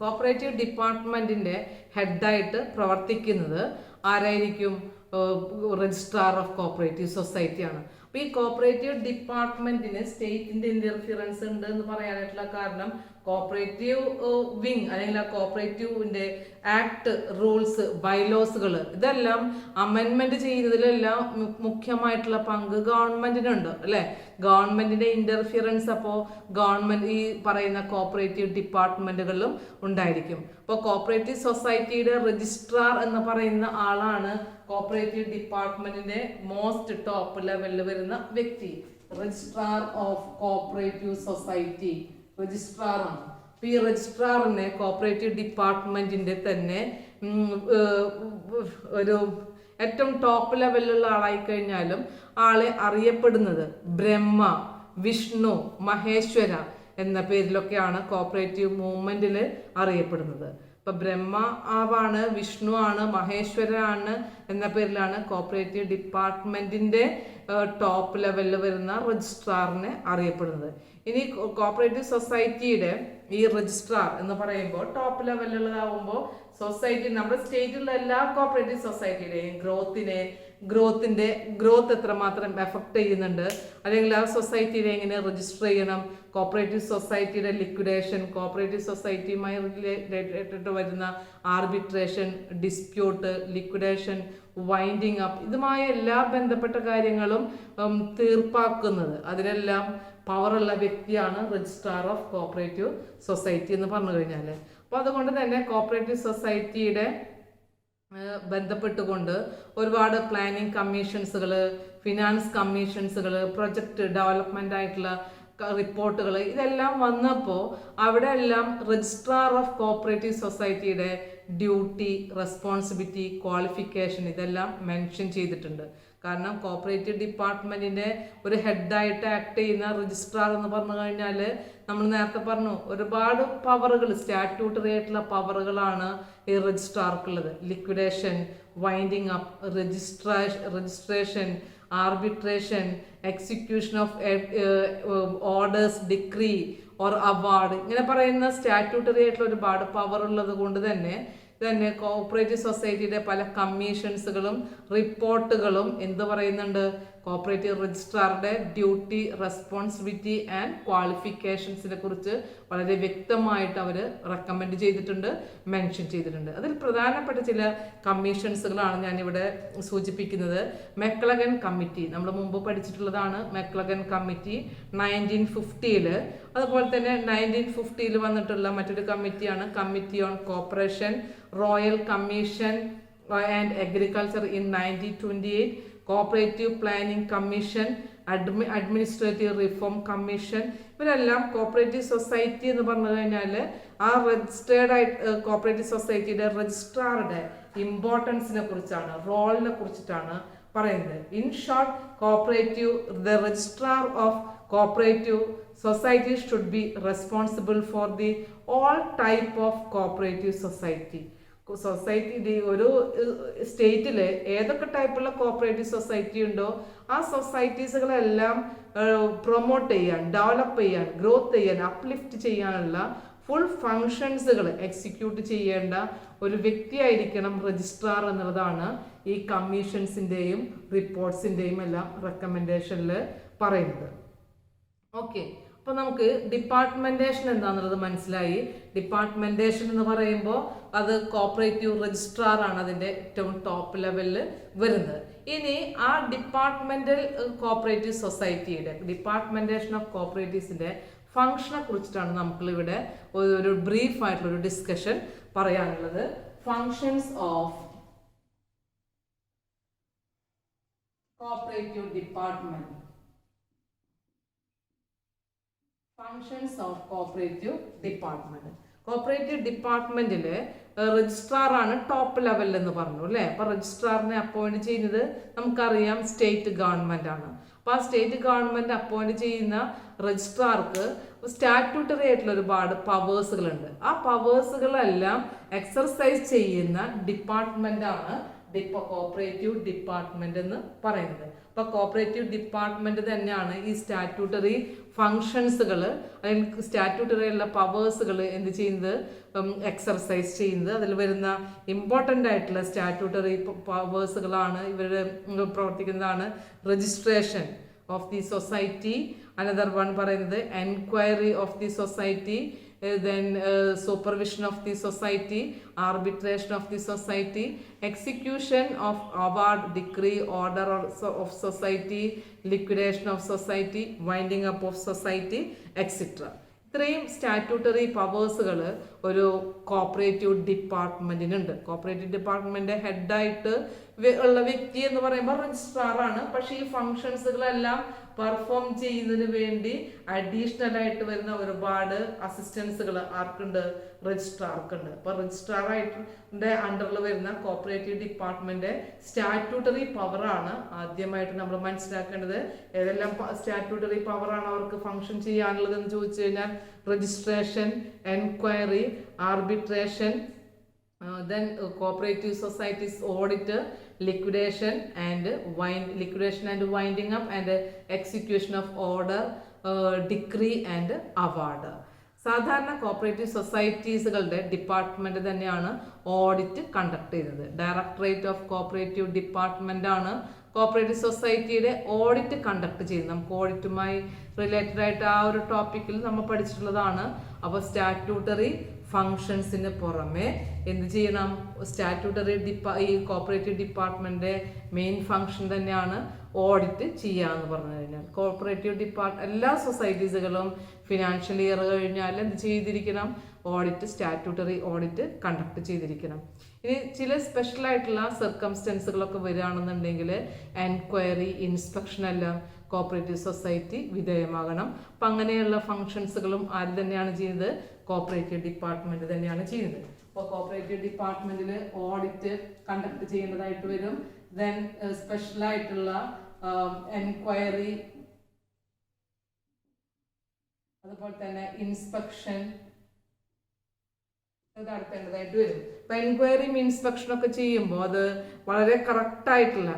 കോപ്പറേറ്റീവ് ഡിപ്പാർട്ട്മെന്റിന്റെ ഹെഡായിട്ട് പ്രവർത്തിക്കുന്നത് ആരായിരിക്കും? രജിസ്ട്രാർ ഓഫ് കോപ്പറേറ്റീവ് സൊസൈറ്റി ആണ്. അപ്പോൾ ഈ കോപ്പറേറ്റീവ് ഡിപ്പാർട്ട്മെന്റിന് സ്റ്റേറ്റിന്റെ ഇന്റർഫിയറൻസ് ഉണ്ട് എന്ന് പറയാനായിട്ടുള്ള കാരണം കോപ്പറേറ്റീവ് വിങ് അല്ലെങ്കിൽ ആ കോപ്പറേറ്റീവിന്റെ ആക്ട്, റൂൾസ്, ബൈലോസുകൾ ഇതെല്ലാം അമെൻമെന്റ് ചെയ്യുന്നതിലെല്ലാം മുഖ്യമായിട്ടുള്ള പങ്ക് ഗവൺമെന്റിനുണ്ട് അല്ലെ. ഗവൺമെന്റിന്റെ ഇന്റർഫിയറൻസ് അപ്പോൾ ഗവൺമെന്റ് ഈ പറയുന്ന കോപ്പറേറ്റീവ് ഡിപ്പാർട്ട്മെന്റുകളിലും ഉണ്ടായിരിക്കും. അപ്പോൾ കോപ്പറേറ്റീവ് സൊസൈറ്റിയുടെ രജിസ്ട്രാർ എന്ന് പറയുന്ന ആളാണ് കോപ്പറേറ്റീവ് ഡിപ്പാർട്ട്മെന്റിന്റെ മോസ്റ്റ് ടോപ്പ് ലെവലിൽ വരുന്ന വ്യക്തി. Registrar of cooperative society registrar ആണ്. ഈ രജിസ്ട്രാറിനെ കോപ്പറേറ്റീവ് ഡിപ്പാർട്ട്മെന്റിന്റെ തന്നെ ഒരു ഏറ്റവും ടോപ്പ് ലെവലിലുള്ള ആളായി കഴിഞ്ഞാലും ആളെ അറിയപ്പെടുന്നത് ബ്രഹ്മ, വിഷ്ണു, മഹേശ്വര എന്ന പേരിലൊക്കെയാണ് കോപ്പറേറ്റീവ് മൂവ്മെന്റിൽ അറിയപ്പെടുന്നത്. ഇപ്പൊ ബ്രഹ്മ ആവാണ്, വിഷ്ണു ആണ്, മഹേശ്വര ആണ് എന്ന പേരിലാണ് കോപ്പറേറ്റീവ് ഡിപ്പാർട്ട്മെന്റിന്റെ ടോപ്പ് ലെവലിൽ വരുന്ന രജിസ്ട്രാറിനെ അറിയപ്പെടുന്നത്. ഇനി കോപ്പറേറ്റീവ് സൊസൈറ്റിയുടെ ഈ രജിസ്ട്രാർ എന്ന് പറയുമ്പോൾ ടോപ്പ് ലെവലിലുള്ളതാവുമ്പോൾ സൊസൈറ്റി നമ്മുടെ സ്റ്റേറ്റിലുള്ള എല്ലാ കോപ്പറേറ്റീവ് സൊസൈറ്റിയുടെയും ഗ്രോത്ത് എത്രമാത്രം എഫക്ട് ചെയ്യുന്നുണ്ട്, അല്ലെങ്കിൽ ആ സൊസൈറ്റിയെ എങ്ങനെ രജിസ്റ്റർ ചെയ്യണം, കോപ്പറേറ്റീവ് സൊസൈറ്റിയുടെ ലിക്വിഡേഷൻ, കോപ്പറേറ്റീവ് സൊസൈറ്റിയുമായി റിലേറ്റഡ് വരുന്ന arbitration, dispute, liquidation, winding up, ഇതുമായ എല്ലാ ബന്ധപ്പെട്ട കാര്യങ്ങളും തീർപ്പാക്കുന്നത് അതിലെല്ലാം പവറുള്ള വ്യക്തിയാണ് രജിസ്ട്രാർ ഓഫ് കോപ്പറേറ്റീവ് സൊസൈറ്റി എന്ന് പറഞ്ഞു കഴിഞ്ഞാൽ. അപ്പോൾ അതുകൊണ്ട് തന്നെ കോപ്പറേറ്റീവ് സൊസൈറ്റിയുടെ ബന്ധപ്പെട്ടുകൊണ്ട് ഒരുപാട് പ്ലാനിങ് കമ്മീഷൻസുകൾ, ഫിനാൻസ് കമ്മീഷൻസുകൾ, പ്രൊജക്ട് ഡെവലപ്മെന്റ് ആയിട്ടുള്ള റിപ്പോർട്ടുകൾ ഇതെല്ലാം വന്നപ്പോൾ അവിടെ എല്ലാം രജിസ്ട്രാർ ഓഫ് കോപ്പറേറ്റീവ് സൊസൈറ്റിയുടെ ഡ്യൂട്ടി, റെസ്പോൺസിബിലിറ്റി, ക്വാളിഫിക്കേഷൻ ഇതെല്ലാം മെൻഷൻ ചെയ്തിട്ടുണ്ട്. കാരണം കോപ്പറേറ്റീവ് ഡിപ്പാർട്ട്മെന്റിന്റെ ഒരു ഹെഡായിട്ട് ആക്ട് ചെയ്യുന്ന രജിസ്ട്രാർ എന്ന് പറഞ്ഞു കഴിഞ്ഞാൽ നമ്മൾ നേരത്തെ പറഞ്ഞു ഒരുപാട് പവറുകൾ, സ്റ്റാറ്റ്യൂട്ടറി ആയിട്ടുള്ള പവറുകളാണ് ഈ രജിസ്ട്രാർക്കുള്ളത്. Liquidation, winding up, registration, arbitration, execution of orders, decree or award, ഇങ്ങനെ പറയുന്ന സ്റ്റാറ്റ്യൂട്ടറി ആയിട്ടുള്ള ഒരുപാട് പവർ ഉള്ളത് കൊണ്ട് തന്നെ കോപ്പറേറ്റീവ് സൊസൈറ്റിയുടെ പല കമ്മീഷൻസുകളും റിപ്പോർട്ടുകളും എന്ത് പറയുന്നുണ്ട്, കോപ്പറേറ്റീവ് രജിസ്ട്രാറുടെ ഡ്യൂട്ടി, റെസ്പോൺസിബിലിറ്റി ആൻഡ് ക്വാളിഫിക്കേഷൻസിനെ കുറിച്ച് വളരെ വ്യക്തമായിട്ട് അവർ റെക്കമെൻഡ് ചെയ്തിട്ടുണ്ട്, മെൻഷൻ ചെയ്തിട്ടുണ്ട്. അതിൽ പ്രധാനപ്പെട്ട ചില കമ്മീഷൻസുകളാണ് ഞാനിവിടെ സൂചിപ്പിക്കുന്നത്. മെക്ലഗൻ കമ്മിറ്റി നമ്മൾ മുമ്പ് പഠിച്ചിട്ടുള്ളതാണ്. മെക്ലഗൻ കമ്മിറ്റി 1950 അതുപോലെ തന്നെ 1950 വന്നിട്ടുള്ള മറ്റൊരു കമ്മിറ്റിയാണ് committee on corporation, royal commission and agriculture in 1928, cooperative planning commission, administrative reform commission. ഇവരെല്ലാം കോപ്പറേറ്റീവ് സൊസൈറ്റി എന്ന് പറഞ്ഞു കഴിഞ്ഞാൽ ആ രജിസ്റ്റേർഡ് ആയിട്ട് കോപ്പറേറ്റീവ് സൊസൈറ്റിയുടെ രജിസ്ട്രാറുടെ ഇമ്പോർട്ടൻസിനെ കുറിച്ചാണ്, റോളിനെ കുറിച്ചിട്ടാണ് പറയുന്നത്. In short, the registrar of cooperative society should be responsible for the all type of cooperative society. Society ഒരു സ്റ്റേറ്റിൽ ഏതൊക്കെ ടൈപ്പുള്ള കോപ്പറേറ്റീവ് സൊസൈറ്റി ഉണ്ടോ ആ സൊസൈറ്റീസുകളെല്ലാം പ്രൊമോട്ട് ചെയ്യാൻ, ഡെവലപ്പ് ചെയ്യാൻ, ഗ്രോത്ത് ചെയ്യാൻ, അപ്ലിഫ്റ്റ് ചെയ്യാനുള്ള ഫുൾ ഫങ്ഷൻസുകൾ എക്സിക്യൂട്ട് ചെയ്യേണ്ട ഒരു വ്യക്തിയായിരിക്കണം രജിസ്ട്രാർ എന്നുള്ളതാണ് ഈ കമ്മീഷൻസിൻ്റെയും റിപ്പോർട്ട്സിൻ്റെയും എല്ലാം റെക്കമെൻഡേഷനിൽ പറയുന്നത്. ഓക്കെ, അപ്പോൾ നമുക്ക് ഡിപ്പാർട്ട്മെന്റേഷൻ എന്താണെന്നുള്ളത് മനസ്സിലായി. ഡിപ്പാർട്ട്മെന്റേഷൻ എന്ന് പറയുമ്പോൾ അത് കോപ്പറേറ്റീവ് രജിസ്ട്രാർ ആണ് അതിൻ്റെ ഏറ്റവും ടോപ്പ് ലെവലിൽ വരുന്നത്. ഇനി ആ ഡിപ്പാർട്ട്മെന്റൽ കോപ്പറേറ്റീവ് സൊസൈറ്റിയുടെ ഡിപ്പാർട്ട്മെന്റേഷൻ ഓഫ് കോപ്പറേറ്റീവ്സിന്റെ ഫംഗ്ഷനെ കുറിച്ചിട്ടാണ് നമുക്കിവിടെ ഒരു ബ്രീഫ് ആയിട്ടുള്ള ഒരു ഡിസ്കഷൻ പറയാനുള്ളത്. Functions of cooperative department. Functions of cooperative department. Cooperative ഡിപ്പാർട്ട്മെന്റില് രജിസ്ട്രാർ ആണ് ടോപ്പ് ലെവലിൽ എന്ന് പറഞ്ഞു അല്ലേ. അപ്പൊ രജിസ്ട്രാറിനെ അപ്പോയിന്റ് ചെയ്യുന്നത് നമുക്കറിയാം സ്റ്റേറ്റ് ഗവൺമെന്റ് ആണ്. അപ്പൊ ആ സ്റ്റേറ്റ് ഗവൺമെന്റ് അപ്പോയിന്റ് ചെയ്യുന്ന രജിസ്ട്രാർക്ക് സ്റ്റാറ്റ്യൂട്ടറി ആയിട്ടുള്ള ഒരുപാട് പവേഴ്സുകളുണ്ട്. ആ പവേഴ്സുകളെല്ലാം എക്സർസൈസ് ചെയ്യുന്ന ഡിപ്പാർട്ട്മെന്റ് ആണ് കോപ്പറേറ്റീവ് ഡിപ്പാർട്ട്മെന്റ് എന്ന് പറയുന്നത്. അപ്പൊ കോപ്പറേറ്റീവ് ഡിപ്പാർട്ട്മെന്റ് തന്നെയാണ് ഈ സ്റ്റാറ്റ്യൂട്ടറി ഫങ്ഷൻസുകൾ അല്ലെങ്കിൽ സ്റ്റാറ്റ്യൂട്ടറി ഉള്ള പവേഴ്സുകൾ എന്ത് ചെയ്യുന്നത്, എക്സർസൈസ് ചെയ്യുന്നത്. അതിൽ വരുന്ന ഇമ്പോർട്ടൻ്റ് ആയിട്ടുള്ള സ്റ്റാറ്റ്യൂട്ടറി പവേഴ്സുകളാണ് ഇവർ പ്രവർത്തിക്കുന്നതാണ് registration of the society. Another one പറയുന്നത് enquiry of the society, then supervision of the society, arbitration of the society, execution of award, decree, order of society, liquidation of society, winding up of society, etc. ഇത്രയും statutory പവേഴ്സുകൾ ഒരു cooperative ഡിപ്പാർട്ട്മെന്റിനുണ്ട്. Cooperative department ഹെഡായിട്ട് ഉള്ള വ്യക്തി എന്ന് പറയുമ്പോൾ രജിസ്ട്രാറാണ്. പക്ഷേ ഈ ഫങ്ഷൻസുകളെല്ലാം perform ചെയ്യുന്നതിന് വേണ്ടി അഡീഷണൽ ആയിട്ട് വരുന്ന ഒരുപാട് അസിസ്റ്റൻസുകൾ ആർക്കുണ്ട്? രജിസ്ട്രാർക്കുണ്ട്. അപ്പൊ രജിസ്ട്രാറായിട്ട് അണ്ടറിൽ വരുന്ന കോപ്പറേറ്റീവ് ഡിപ്പാർട്ട്മെന്റ് സ്റ്റാറ്റ്യൂട്ടറി പവറാണ് ആദ്യമായിട്ട് നമ്മൾ മനസ്സിലാക്കേണ്ടത്. ഏതെല്ലാം സ്റ്റാറ്റ്യൂട്ടറി പവറാണ് അവർക്ക് ഫങ്ഷൻ ചെയ്യാനുള്ളത് എന്ന് ചോദിച്ചു കഴിഞ്ഞാൽ registration, enquiry, arbitration, then cooperative societies audit, liquidation and winding up and execution of order, decree and award. സാധാരണ കോപ്പറേറ്റീവ് സൊസൈറ്റീസുകളുടെ ഡിപ്പാർട്ട്മെന്റ് തന്നെയാണ് ഓഡിറ്റ് കണ്ടക്ട് ചെയ്യുന്നത്. ഡയറക്ടറേറ്റ് ഓഫ് കോപ്പറേറ്റീവ് ഡിപ്പാർട്ട്മെന്റ് ആണ് കോപ്പറേറ്റീവ് സൊസൈറ്റിയുടെ ഓഡിറ്റ് കണ്ടക്ട് ചെയ്യുന്നത്. നമുക്ക് ഓഡിറ്റുമായി റിലേറ്റഡ് ആയിട്ട് ആ ഒരു ടോപ്പിക്കിൽ നമ്മൾ പഠിച്ചിട്ടുള്ളതാണ്. അപ്പോൾ സ്റ്റാറ്റ്യൂട്ടറി ഫങ്ഷൻസിന് പുറമെ എന്ത് ചെയ്യണം? സ്റ്റാറ്റ്യൂട്ടറി ഈ കോപ്പറേറ്റീവ് ഡിപ്പാർട്ട്മെന്റ് മെയിൻ ഫങ്ഷൻ തന്നെയാണ് ഓഡിറ്റ് ചെയ്യുക എന്ന് പറഞ്ഞു കഴിഞ്ഞാൽ. കോപ്പറേറ്റീവ് എല്ലാ സൊസൈറ്റീസുകളും ഫിനാൻഷ്യൽ ഇയർ കഴിഞ്ഞാൽ എന്ത് ചെയ്തിരിക്കണം? ഓഡിറ്റ്, സ്റ്റാറ്റ്യൂട്ടറി ഓഡിറ്റ് കണ്ടക്ട് ചെയ്തിരിക്കണം. ഇനി ചില സ്പെഷ്യൽ ആയിട്ടുള്ള സർക്കംസ്റ്റൻസുകളൊക്കെ വരികയാണെന്നുണ്ടെങ്കിൽ എൻക്വയറി, ഇൻസ്പെക്ഷൻ എല്ലാം കോപ്പറേറ്റീവ് സൊസൈറ്റി വിധേയമാകണം. അപ്പം അങ്ങനെയുള്ള ഫങ്ഷൻസുകളും ആര് തന്നെയാണ് ചെയ്യുന്നത്? കോപ്പറേറ്റീവ് ഡിപ്പാർട്ട്മെന്റ് തന്നെയാണ് ചെയ്യുന്നത്. അപ്പോൾ കോപ്പറേറ്റീവ് ഡിപ്പാർട്ട്മെന്റിൽ ഓഡിറ്റ് കണ്ടക്ട് ചെയ്യേണ്ടതായിട്ട് വരും. ദെൻ സ്പെഷ്യൽ ആയിട്ടുള്ള എൻക്വയറി, അതുപോലെ തന്നെ ഇൻസ്പെക്ഷൻ നടത്തേണ്ടതായിട്ട് വരും. അപ്പൊ എൻക്വയറിയും ഇൻസ്പെക്ഷനും ഒക്കെ ചെയ്യുമ്പോൾ അത് വളരെ കറക്റ്റ് ആയിട്ടുള്ള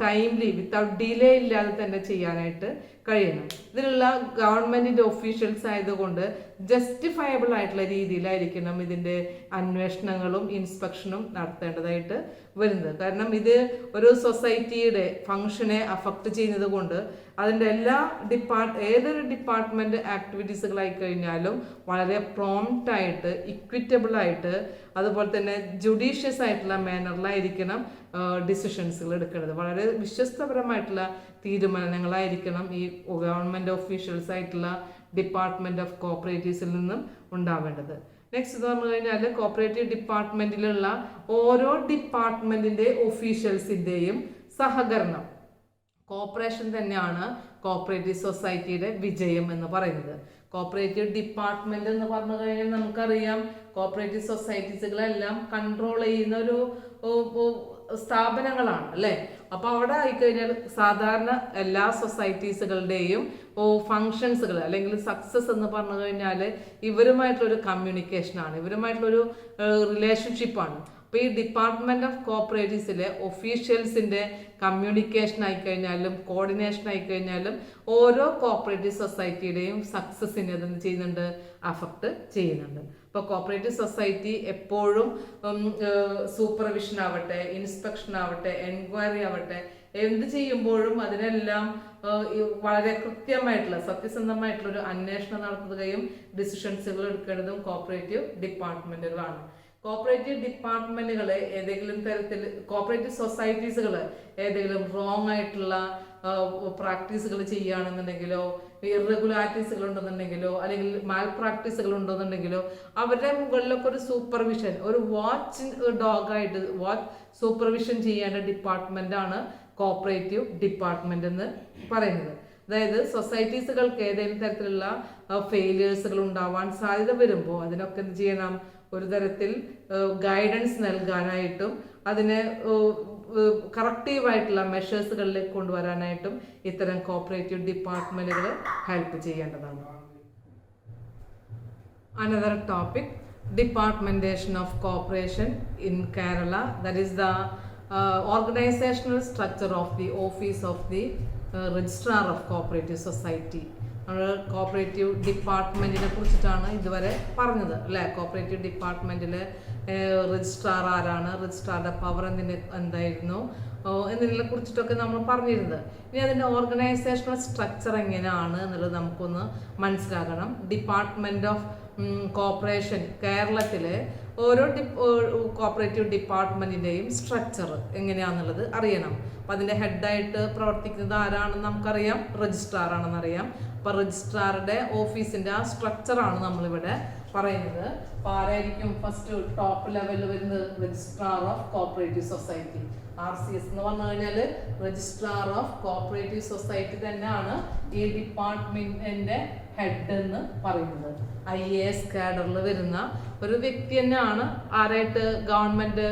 ടൈംലി വിത്തൗട്ട് ഡിലേ ഇല്ലാതെ തന്നെ ചെയ്യാനായിട്ട് കഴിയണം. ഇതിലുള്ള ഗവൺമെന്റിന്റെ ഒഫീഷ്യൽസ് ആയതുകൊണ്ട് ജസ്റ്റിഫയബിൾ ആയിട്ടുള്ള രീതിയിലായിരിക്കണം ഇതിന്റെ അന്വേഷണങ്ങളും ഇൻസ്പെക്ഷനും നടത്തേണ്ടതായിട്ട് വരുന്നത്. കാരണം ഇത് ഒരു സൊസൈറ്റിയുടെ ഫംഗ്ഷനെ അഫക്റ്റ് ചെയ്യുന്നത് കൊണ്ട് അതിൻ്റെ എല്ലാ ഏതൊരു ഡിപ്പാർട്ട്മെന്റ് ആക്ടിവിറ്റീസുകളായി കഴിഞ്ഞാലും വളരെ പ്രോംപ്റ്റ് ആയിട്ട്, ഇക്വിറ്റബിൾ ആയിട്ട്, അതുപോലെ തന്നെ ജുഡീഷ്യസ് ആയിട്ടുള്ള മാനറിലായിരിക്കണം ഡിസിഷൻസുകൾ എടുക്കുന്നത്. വളരെ വിശ്വസ്തപരമായിട്ടുള്ള തീരുമാനങ്ങളായിരിക്കണം ഈ ഗവൺമെന്റ് ഒഫീഷ്യൽസ് ആയിട്ടുള്ള ഡിപ്പാർട്ട്മെന്റ് ഓഫ് കോപ്പറേറ്റീവ്സിൽ നിന്നും ഉണ്ടാവേണ്ടത്. നെക്സ്റ്റ് പറഞ്ഞു കഴിഞ്ഞാൽ കോപ്പറേറ്റീവ് ഡിപ്പാർട്ട്മെന്റിലുള്ള ഓരോ ഡിപ്പാർട്ട്മെന്റിന്റെ ഒഫീഷ്യൽസിന്റെയും സഹകരണം, കോപ്പറേഷൻ തന്നെയാണ് കോപ്പറേറ്റീവ് സൊസൈറ്റിയുടെ വിജയം എന്ന് പറയുന്നത്. കോപ്പറേറ്റീവ് ഡിപ്പാർട്ട്മെന്റ് എന്ന് പറഞ്ഞു കഴിഞ്ഞാൽ നമുക്കറിയാം കോപ്പറേറ്റീവ് സൊസൈറ്റീസുകളെല്ലാം കൺട്രോൾ ചെയ്യുന്ന ഒരു സ്ഥാപനങ്ങളാണ് അല്ലെ. അപ്പൊ അവിടെ ആയിക്കഴിഞ്ഞാൽ സാധാരണ എല്ലാ സൊസൈറ്റീസുകളുടെയും ഫങ്ഷൻസുകൾ അല്ലെങ്കിൽ സക്സസ് എന്ന് പറഞ്ഞു കഴിഞ്ഞാൽ ഇവരുമായിട്ടുള്ളൊരു കമ്മ്യൂണിക്കേഷനാണ്, ഇവരുമായിട്ടുള്ളൊരു റിലേഷൻഷിപ്പാണ്. അപ്പോൾ ഈ ഡിപ്പാർട്ട്മെന്റ് ഓഫ് കോപ്പറേറ്റീവ്സിലെ ഒഫീഷ്യൽസിന്റെ കമ്മ്യൂണിക്കേഷൻ ആയിക്കഴിഞ്ഞാലും കോർഡിനേഷൻ ആയിക്കഴിഞ്ഞാലും ഓരോ കോപ്പറേറ്റീവ് സൊസൈറ്റിയുടെയും സക്സസിനെ അതെന്ത് ചെയ്യുന്നുണ്ട്? അഫക്റ്റ് ചെയ്യുന്നുണ്ട്. ഇപ്പോൾ കോപ്പറേറ്റീവ് സൊസൈറ്റി എപ്പോഴും സൂപ്പർവിഷൻ ആവട്ടെ, ഇൻസ്പെക്ഷൻ ആവട്ടെ, എൻക്വയറി ആവട്ടെ, എന്ത് ചെയ്യുമ്പോഴും അതിനെല്ലാം വളരെ കൃത്യമായിട്ടുള്ള സത്യസന്ധമായിട്ടുള്ള ഒരു അന്വേഷണം നടത്തുകയും ഡിസിഷൻസുകൾ എടുക്കേണ്ടതും കോപ്പറേറ്റീവ് ഡിപ്പാർട്ട്മെന്റുകളാണ്. കോപ്പറേറ്റീവ് ഡിപ്പാർട്ട്മെന്റുകളെ ഏതെങ്കിലും തരത്തിൽ കോപ്പറേറ്റീവ് സൊസൈറ്റീസുകൾ ഏതെങ്കിലും റോങ് ആയിട്ടുള്ള പ്രാക്ടീസുകൾ ചെയ്യുകയാണെന്നുണ്ടെങ്കിലോ, ഇറഗുലാരിറ്റീസുകൾ ഉണ്ടെന്നുണ്ടെങ്കിലോ, അല്ലെങ്കിൽ മാൽ പ്രാക്ടീസുകൾ ഉണ്ടെന്നുണ്ടെങ്കിലോ അവരുടെ മുകളിലൊക്കെ ഒരു സൂപ്പർവിഷൻ, ഒരു വാച്ച് ഡോഗായിട്ട് സൂപ്പർവിഷൻ ചെയ്യേണ്ട ഡിപ്പാർട്ട്മെന്റാണ് കോപ്പറേറ്റീവ് ഡിപ്പാർട്ട്മെന്റ് എന്ന് പറയുന്നത്. അതായത് സൊസൈറ്റീസുകൾക്ക് ഏതെങ്കിലും തരത്തിലുള്ള ഫെയിലിയേഴ്സുകൾ ഉണ്ടാവാൻ സാധ്യത വരുമ്പോൾ അതിനൊക്കെ എന്ത് ചെയ്യണം? ഒരു തരത്തിൽ ഗൈഡൻസ് നൽകാനായിട്ടും അതിനെ കറക്റ്റീവായിട്ടുള്ള മെഷേഴ്സുകളിലേക്ക് കൊണ്ടുവരാനായിട്ടും ഇത്തരം കോപ്പറേറ്റീവ് ഡിപ്പാർട്ട്മെന്റുകൾ ഹെൽപ്പ് ചെയ്യേണ്ടതാണ്. Another topic, departmentation of cooperation in Kerala, that is the organizational structure of the office of the registrar of cooperative society. നമ്മൾ കോപ്പറേറ്റീവ് ഡിപ്പാർട്ട്മെന്റിനെ കുറിച്ചിട്ടാണ് ഇതുവരെ പറഞ്ഞത് അല്ലേ. കോപ്പറേറ്റീവ് ഡിപ്പാർട്ട്മെന്റിലെ രജിസ്ട്രാർ ആരാണ്, രജിസ്ട്രാറുടെ പവർ എന്തായിരുന്നു എന്നതിനെ കുറിച്ചിട്ടൊക്കെ നമ്മൾ പറഞ്ഞിരുന്നത്. ഇനി അതിൻ്റെ ഓർഗനൈസേഷണൽ സ്ട്രക്ചർ എങ്ങനെയാണ് എന്നുള്ളത് നമുക്കൊന്ന് മനസ്സിലാക്കണം. ഡിപ്പാർട്ട്മെന്റ് ഓഫ് കോർപ്പറേഷൻ കേരളത്തിലെ ഓരോ കോപ്പറേറ്റീവ് ഡിപ്പാർട്ട്മെൻറ്റിൻ്റെയും സ്ട്രക്ചർ എങ്ങനെയാണെന്നുള്ളത് അറിയണം. അപ്പം അതിൻ്റെ ഹെഡായിട്ട് പ്രവർത്തിക്കുന്നത് ആരാണെന്ന് നമുക്കറിയാം, രജിസ്ട്രാർ ആണെന്നറിയാം. അപ്പോൾ രജിസ്ട്രാറുടെ ഓഫീസിൻ്റെ ആ സ്ട്രക്ചറാണ് നമ്മളിവിടെ പറയുന്നത്. അപ്പോൾ ആരായിരിക്കും ഫസ്റ്റ് ടോപ്പ് ലെവലിൽ വരുന്നത്? Registrar of cooperative society, RCS എന്ന് പറഞ്ഞു കഴിഞ്ഞാൽ രജിസ്ട്രാർ ഓഫ് കോപ്പറേറ്റീവ് സൊസൈറ്റി തന്നെയാണ് ഈ ഡിപ്പാർട്ട്മെന്റിന്റെ ഹെഡ് എന്ന് പറയുന്നത്. IAS കാഡറിൽ വരുന്ന ഒരു വ്യക്തി തന്നെയാണ് ആരായിട്ട് ഗവൺമെന്റ്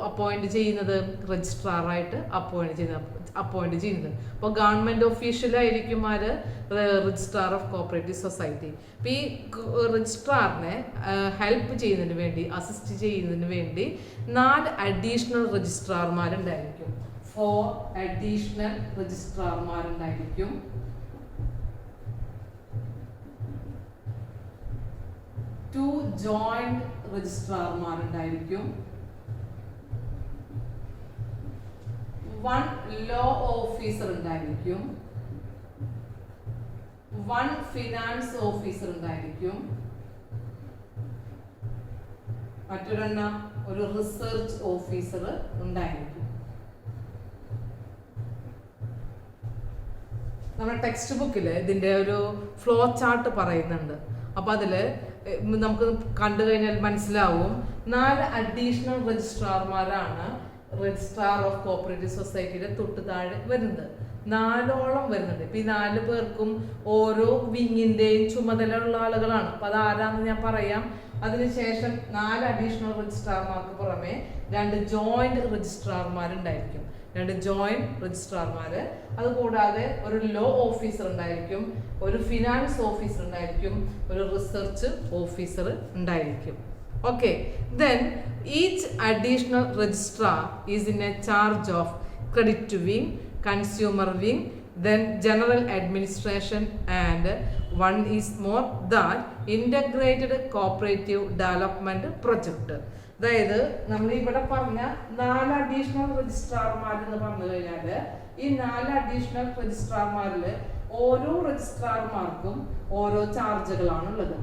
അപ്പോയിന്റ് ചെയ്യുന്നത്? രജിസ്ട്രാറായിട്ട് അപ്പോയിന്റ് ചെയ്യുന്നത്. അപ്പോൾ ഗവൺമെന്റ് ഒഫീഷ്യലായിരിക്കും ആര്? Registrar of cooperative society. അപ്പോൾ ഈ രജിസ്ട്രാറിനെ ഹെൽപ്പ് ചെയ്യുന്നതിന് വേണ്ടി, അസിസ്റ്റ് ചെയ്യുന്നതിന് വേണ്ടി 4 അഡീഷണൽ രജിസ്ട്രാർമാരുണ്ടായിരിക്കും. 4 അഡീഷണൽ രജിസ്ട്രാർമാരുണ്ടായിരിക്കും. 2 ജോയിന്റ് രജിസ്ട്രാർമാരുണ്ടായിരിക്കും. 1 ലോ ഓഫീസർ ഉണ്ടായിരിക്കും. 1 ഫിനാൻസ് ഓഫീസർ ഉണ്ടായിരിക്കും. മറ്റൊരെണ്ണം ഒരു റിസർച്ച് ഓഫീസർ ഉണ്ടായിരിക്കും. നമ്മുടെ ടെക്സ്റ്റ് ബുക്കിൽ ഇതിൻ്റെ ഒരു ഫ്ലോ ചാർട്ട് പറയുന്നുണ്ട്. അപ്പം അതിൽ നമുക്ക് കണ്ടു കഴിഞ്ഞാൽ മനസ്സിലാവും 4 അഡീഷണൽ രജിസ്ട്രാർമാരാണ് രജിസ്ട്രാർ ഓഫ് കോപ്പറേറ്റീവ് സൊസൈറ്റിയുടെ തൊട്ട് താഴെ വരുന്നത്. 4ഓളം വരുന്നുണ്ട്. ഇപ്പം ഈ 4 പേർക്കും ഓരോ വിങ്ങിൻ്റെയും ചുമതല ഉള്ള ആളുകളാണ്. അപ്പം അത് ആരാന്ന് ഞാൻ പറയാം. അതിനുശേഷം 4 അഡീഷണൽ രജിസ്ട്രാർമാർക്ക് പുറമെ 2 ജോയിന്റ് രജിസ്ട്രാർമാരുണ്ടായിരിക്കും. 2 ജോയിന്റ് രജിസ്ട്രാർമാർ. അതുകൂടാതെ ഒരു ലോ ഓഫീസർ ഉണ്ടായിരിക്കും, ഒരു ഫിനാൻസ് ഓഫീസർ ഉണ്ടായിരിക്കും, ഒരു റിസർച്ച് ഓഫീസർ ഉണ്ടായിരിക്കും. Okay, then each additional registrar is in a charge of credit wing, consumer wing, then general administration, and one is more that integrated cooperative development project. അതായത് നമ്മൾ ഇവിടെ പറഞ്ഞ 4 additional രജിസ്ട്രാർമാർ എന്ന് പറഞ്ഞു കഴിഞ്ഞാൽ ഈ 4 അഡീഷണൽ രജിസ്ട്രാർമാരിൽ ഓരോ രജിസ്ട്രാർമാർക്കും ഓരോ ചാർജുകളാണ് ഉള്ളത്.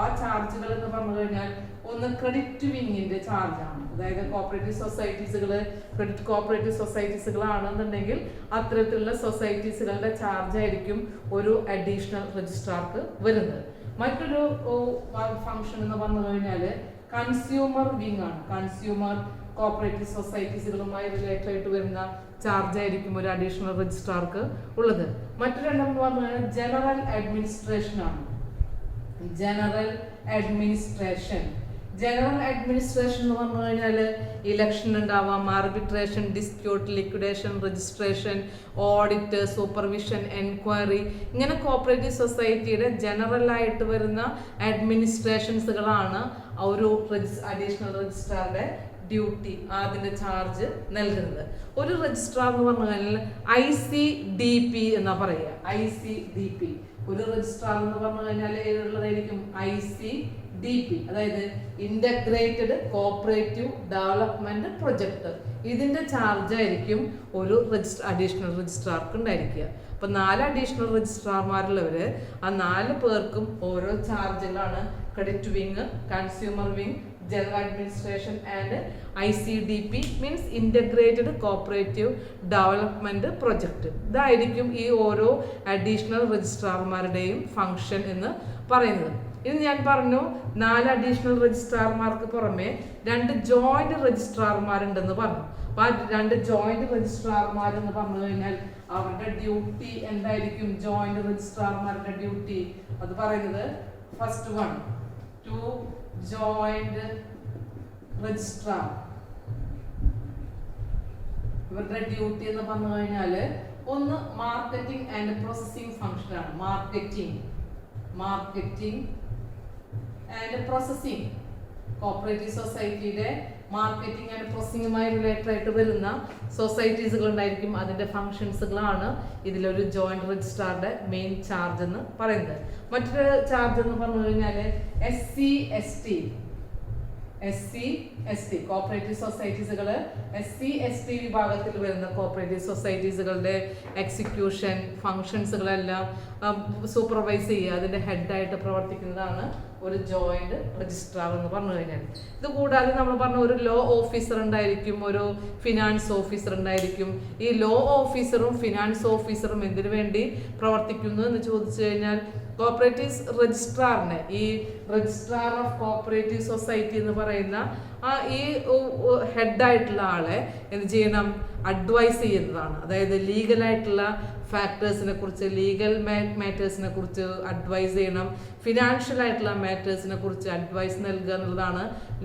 ആ ചാർജുകൾ എന്ന് പറഞ്ഞു കഴിഞ്ഞാൽ ഒന്ന് ക്രെഡിറ്റ് വിങ്ങിന്റെ ചാർജാണ്. അതായത് കോപ്പറേറ്റീവ് സൊസൈറ്റീസുകൾ ക്രെഡിറ്റ് കോപ്പറേറ്റീവ് സൊസൈറ്റീസുകളാണെന്നുണ്ടെങ്കിൽ അത്തരത്തിലുള്ള സൊസൈറ്റീസുകളുടെ ചാർജ് ആയിരിക്കും ഒരു അഡീഷണൽ രജിസ്ട്രാർക്ക് വരുന്നത്. മറ്റൊരു ഫംഗ്ഷൻ എന്ന് പറഞ്ഞു കഴിഞ്ഞാൽ കൺസ്യൂമർ വിങ് ആണ്. കൺസ്യൂമർ കോപ്പറേറ്റീവ് സൊസൈറ്റീസുകളുമായി റിലേറ്റഡ് ആയിട്ട് വരുന്ന ചാർജ് ആയിരിക്കും ഒരു അഡീഷണൽ രജിസ്ട്രാർക്ക് ഉള്ളത്. മറ്റൊരെണ്ണം എന്ന് പറഞ്ഞു കഴിഞ്ഞാൽ ജനറൽ അഡ്മിനിസ്ട്രേഷൻ ആണ്. ജനറൽ അഡ്മിനിസ്ട്രേഷൻ എന്ന് പറഞ്ഞു കഴിഞ്ഞാൽ ഇലക്ഷൻ ഉണ്ടാവാം, arbitration, dispute, liquidation, registration, audit, supervision, enquiry, ഇങ്ങനെ കോപ്പറേറ്റീവ് സൊസൈറ്റിയുടെ ജനറൽ ആയിട്ട് വരുന്ന അഡ്മിനിസ്ട്രേഷൻസുകളാണ് ഒരു അഡീഷണൽ രജിസ്ട്രാറുടെ ഡ്യൂട്ടി, അതിന്റെ ചാർജ് നൽകുന്നത്. ഒരു രജിസ്ട്രാർ എന്ന് പറഞ്ഞു കഴിഞ്ഞാൽ ICDP എന്നാ പറയുക. ICDP ഒരു രജിസ്ട്രാർ എന്ന് പറഞ്ഞു കഴിഞ്ഞാൽ ഏതുള്ളതായിരിക്കും? ICDP, അതായത് ഇന്റഗ്രേറ്റഡ് കോപ്പറേറ്റീവ് ഡെവലപ്മെന്റ് പ്രൊജക്ട്. ഇതിന്റെ ചാർജ് ആയിരിക്കും ഒരു അഡീഷണൽ രജിസ്ട്രാർക്ക് ഉണ്ടായിരിക്കുക. അപ്പൊ 4 അഡീഷണൽ രജിസ്ട്രാർമാരുള്ളവര് ആ 4 പേർക്കും ഓരോ ചാർജുകളാണ്. Credit wing, consumer wing, general administration and ICDP means integrated cooperative development project. ഇതായിരിക്കും ഈ ഓരോ അഡീഷണൽ രജിസ്ട്രാർമാരുടെയും ഫംഗ്ഷൻ എന്ന് പറയുന്നത്. ഇത് ഞാൻ പറഞ്ഞു 4 അഡീഷണൽ രജിസ്ട്രാർമാർക്ക് പുറമെ 2 ജോയിന്റ് രജിസ്ട്രാർമാരുണ്ടെന്ന് പറഞ്ഞു. അപ്പൊ ആ 2 ജോയിന്റ് രജിസ്ട്രാർമാർ എന്ന് പറഞ്ഞു കഴിഞ്ഞാൽ അവരുടെ ഡ്യൂട്ടി എന്തായിരിക്കും? ജോയിന്റ് രജിസ്ട്രാർമാരുടെ ഡ്യൂട്ടി അത് പറയുന്നത് ഫസ്റ്റ് 2 ജോയിന്റ് രജിസ്ട്രാർ, ഇവരുടെ ഡ്യൂട്ടി എന്ന് പറഞ്ഞു കഴിഞ്ഞാല് ഒന്ന് മാർക്കറ്റിംഗ് ആൻഡ് പ്രോസസിംഗ് ഫംഗ്ഷൻ ആണ്. മാർക്കറ്റിംഗ് ആൻഡ് പ്രോസസിംഗ് കോപ്പറേറ്റീവ് സൊസൈറ്റിയുടെ മാർക്കറ്റിംഗ് ആൻഡ് പ്രോസസിംഗുമായി റിലേറ്റഡ് ആയിട്ട് വരുന്ന സൊസൈറ്റീസുകൾ ഉണ്ടായിരിക്കും. അതിന്റെ ഫംഗ്ഷൻസുകളാണ് ഇതിലൊരു ജോയിന്റ് രജിസ്ട്രാറുടെ മെയിൻ ചാർജ് എന്ന് പറയുന്നത്. മറ്റൊരു ചാർജ് എന്ന് പറഞ്ഞു കഴിഞ്ഞാല് SC/ST കോപ്പറേറ്റീവ് സൊസൈറ്റീസുകൾ SC/ST വിഭാഗത്തിൽ വരുന്ന കോപ്പറേറ്റീവ് സൊസൈറ്റീസുകളുടെ എക്സിക്യൂഷൻ ഫംഗ്ഷൻസുകളെല്ലാം സൂപ്പർവൈസ് ചെയ്യുക, അതിന്റെ ഹെഡായിട്ട് പ്രവർത്തിക്കുന്നതാണ് ഒരു ജോയിന്റ് രജിസ്ട്രാർ എന്ന് പറഞ്ഞു കഴിഞ്ഞാൽ. ഇത് കൂടാതെ നമ്മൾ പറഞ്ഞ ഒരു ലോ ഓഫീസർ ഉണ്ടായിരിക്കും, ഒരു ഫിനാൻസ് ഓഫീസർ ഉണ്ടായിരിക്കും. ഈ ലോ ഓഫീസറും ഫിനാൻസ് ഓഫീസറും എന്തിനു വേണ്ടി പ്രവർത്തിക്കുന്നു എന്ന് ചോദിച്ചു കഴിഞ്ഞാൽ കോപ്പറേറ്റീവ് രജിസ്ട്രാറിനെ, ഈ രജിസ്ട്രാർ ഓഫ് കോപ്പറേറ്റീവ് സൊസൈറ്റി എന്ന് പറയുന്ന ഈ ഹെഡായിട്ടുള്ള ആളെ എന്ത് ചെയ്യണം, അഡ്വൈസ് ചെയ്യുന്നതാണ്. അതായത് ലീഗലായിട്ടുള്ള ഫാക്ടേഴ്സിനെ കുറിച്ച്, ലീഗൽ മാറ്റേഴ്സിനെ കുറിച്ച് അഡ്വൈസ് ചെയ്യണം, ഫിനാൻഷ്യൽ ആയിട്ടുള്ള മാറ്റേഴ്സിനെ കുറിച്ച് അഡ്വൈസ് നൽകുക എന്നുള്ളതാണ്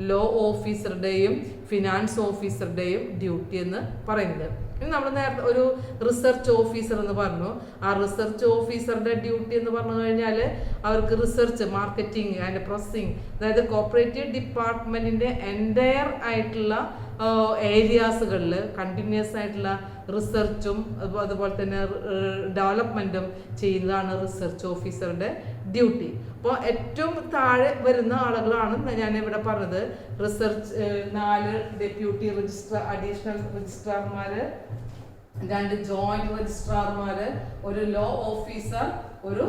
ലോ ഓഫീസറുടെയും ഫിനാൻസ് ഓഫീസറുടെയും ഡ്യൂട്ടി എന്ന് പറയുന്നത്. ഇനി നമ്മൾ നേരത്തെ ഒരു റിസർച്ച് ഓഫീസർ എന്ന് പറഞ്ഞു. ആ റിസർച്ച് ഓഫീസറുടെ ഡ്യൂട്ടി എന്ന് പറഞ്ഞു കഴിഞ്ഞാൽ അവർക്ക് റിസർച്ച്, മാർക്കറ്റിംഗ് ആൻഡ് പ്രോസസ്സിംഗ്, അതായത് കോപ്പറേറ്റീവ് ഡിപ്പാർട്ട്മെന്റിന്റെ എൻറ്റയർ ആയിട്ടുള്ള ഏരിയാസുകളിൽ കണ്ടിന്യൂസ് ആയിട്ടുള്ള റിസർച്ചും അതുപോലെ തന്നെ ഡെവലപ്മെന്റും ചെയ്യുന്നതാണ് റിസർച്ച് ഓഫീസറുടെ ഡ്യൂട്ടി. അപ്പോൾ ഏറ്റവും താഴെ വരുന്ന ആളുകളാണ് ഞാൻ ഇവിടെ പറഞ്ഞത്. റിസർച്ച് 4 ഡെപ്യൂട്ടി രജിസ്ട്രാർ, അഡീഷണൽ രജിസ്ട്രാർമാര്, 2 ജോയിന്റ് രജിസ്ട്രാർമാര്, ഒരു ലോ ഓഫീസർ, ഒരു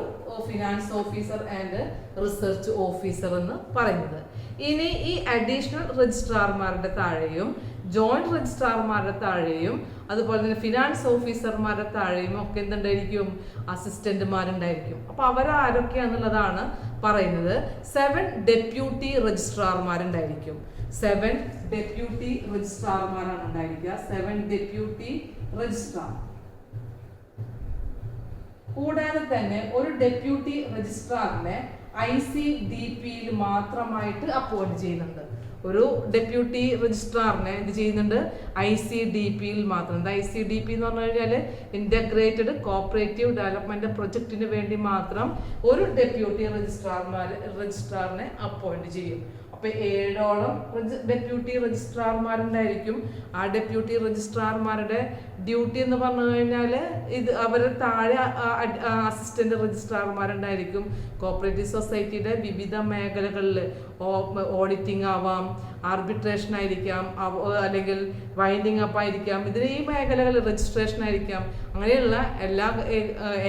finance officer and research officer എന്ന് പറയുന്നത്. ഇനി ഈ അഡീഷണൽ രജിസ്ട്രാർമാരുടെ താഴെയും ജോയിന്റ് രജിസ്ട്രാർമാരുടെ താഴെയും അതുപോലെ തന്നെ ഫിനാൻസ് ഓഫീസർമാരുടെ താഴെയും ഒക്കെ എന്തുണ്ടായിരിക്കും, അസിസ്റ്റന്റുമാരുണ്ടായിരിക്കും. അപ്പൊ അവരാരൊക്കെയാന്നുള്ളതാണ് പറയുന്നത്. 7 ഡെപ്യൂട്ടി രജിസ്ട്രാർമാരുണ്ടായിരിക്കും. 7 ഡെപ്യൂട്ടി രജിസ്ട്രാർമാരാണ് ഉണ്ടായിരിക്കുക. 7 ഡെപ്യൂട്ടി രജിസ്ട്രാർ. കൂടാതെ തന്നെ ഒരു ഡെപ്യൂട്ടി രജിസ്ട്രാറിനെ ICDP-യിൽ മാത്രമായിട്ട് അപ്പോയിന്റ് ചെയ്യുന്നുണ്ട്. ഒരു ഡെപ്യൂട്ടി രജിസ്ട്രാറിനെ എന്ത് ചെയ്യുന്നുണ്ട്, ICDP-യിൽ മാത്രം. ICDP എന്ന് പറഞ്ഞു കഴിഞ്ഞാൽ ഇന്റഗ്രേറ്റഡ് കോപ്പറേറ്റീവ് ഡെവലപ്മെന്റ് പ്രൊജക്ടിന് വേണ്ടി മാത്രം ഒരു ഡെപ്യൂട്ടി രജിസ്ട്രാറിനെ അപ്പോയിന്റ് ചെയ്യും. അപ്പൊ 7ഓളം ഡെപ്യൂട്ടി രജിസ്ട്രാർമാരുണ്ടായിരിക്കും. ആ ഡെപ്യൂട്ടി രജിസ്ട്രാർമാരുടെ ഡ്യൂട്ടി എന്ന് പറഞ്ഞു കഴിഞ്ഞാൽ ഇത് അവരുടെ താഴെ അസിസ്റ്റന്റ് രജിസ്ട്രാർമാരുണ്ടായിരിക്കും. കോപ്പറേറ്റീവ് സൊസൈറ്റിയുടെ വിവിധ മേഖലകളിൽ ഓഡിറ്റിംഗ് ആവാം, ആർബിട്രേഷൻ ആയിരിക്കാം, അല്ലെങ്കിൽ വൈൻഡിങ് അപ്പ് ആയിരിക്കാം, ഇതിന് ഈ മേഖലകളിൽ രജിസ്ട്രേഷൻ ആയിരിക്കാം. അങ്ങനെയുള്ള എല്ലാ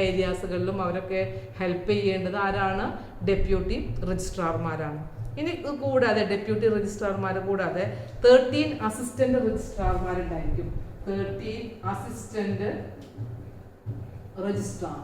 ഏരിയാസുകളിലും അവരൊക്കെ ഹെൽപ്പ് ചെയ്യേണ്ടത് ആരാണ്, ഡെപ്യൂട്ടി രജിസ്ട്രാർമാരാണ്. ഇനി കൂടാതെ ഡെപ്യൂട്ടി രജിസ്ട്രാർമാർ കൂടാതെ 13 അസിസ്റ്റന്റ് രജിസ്ട്രാർമാരുണ്ടായിരിക്കും. 13 assistant registrar,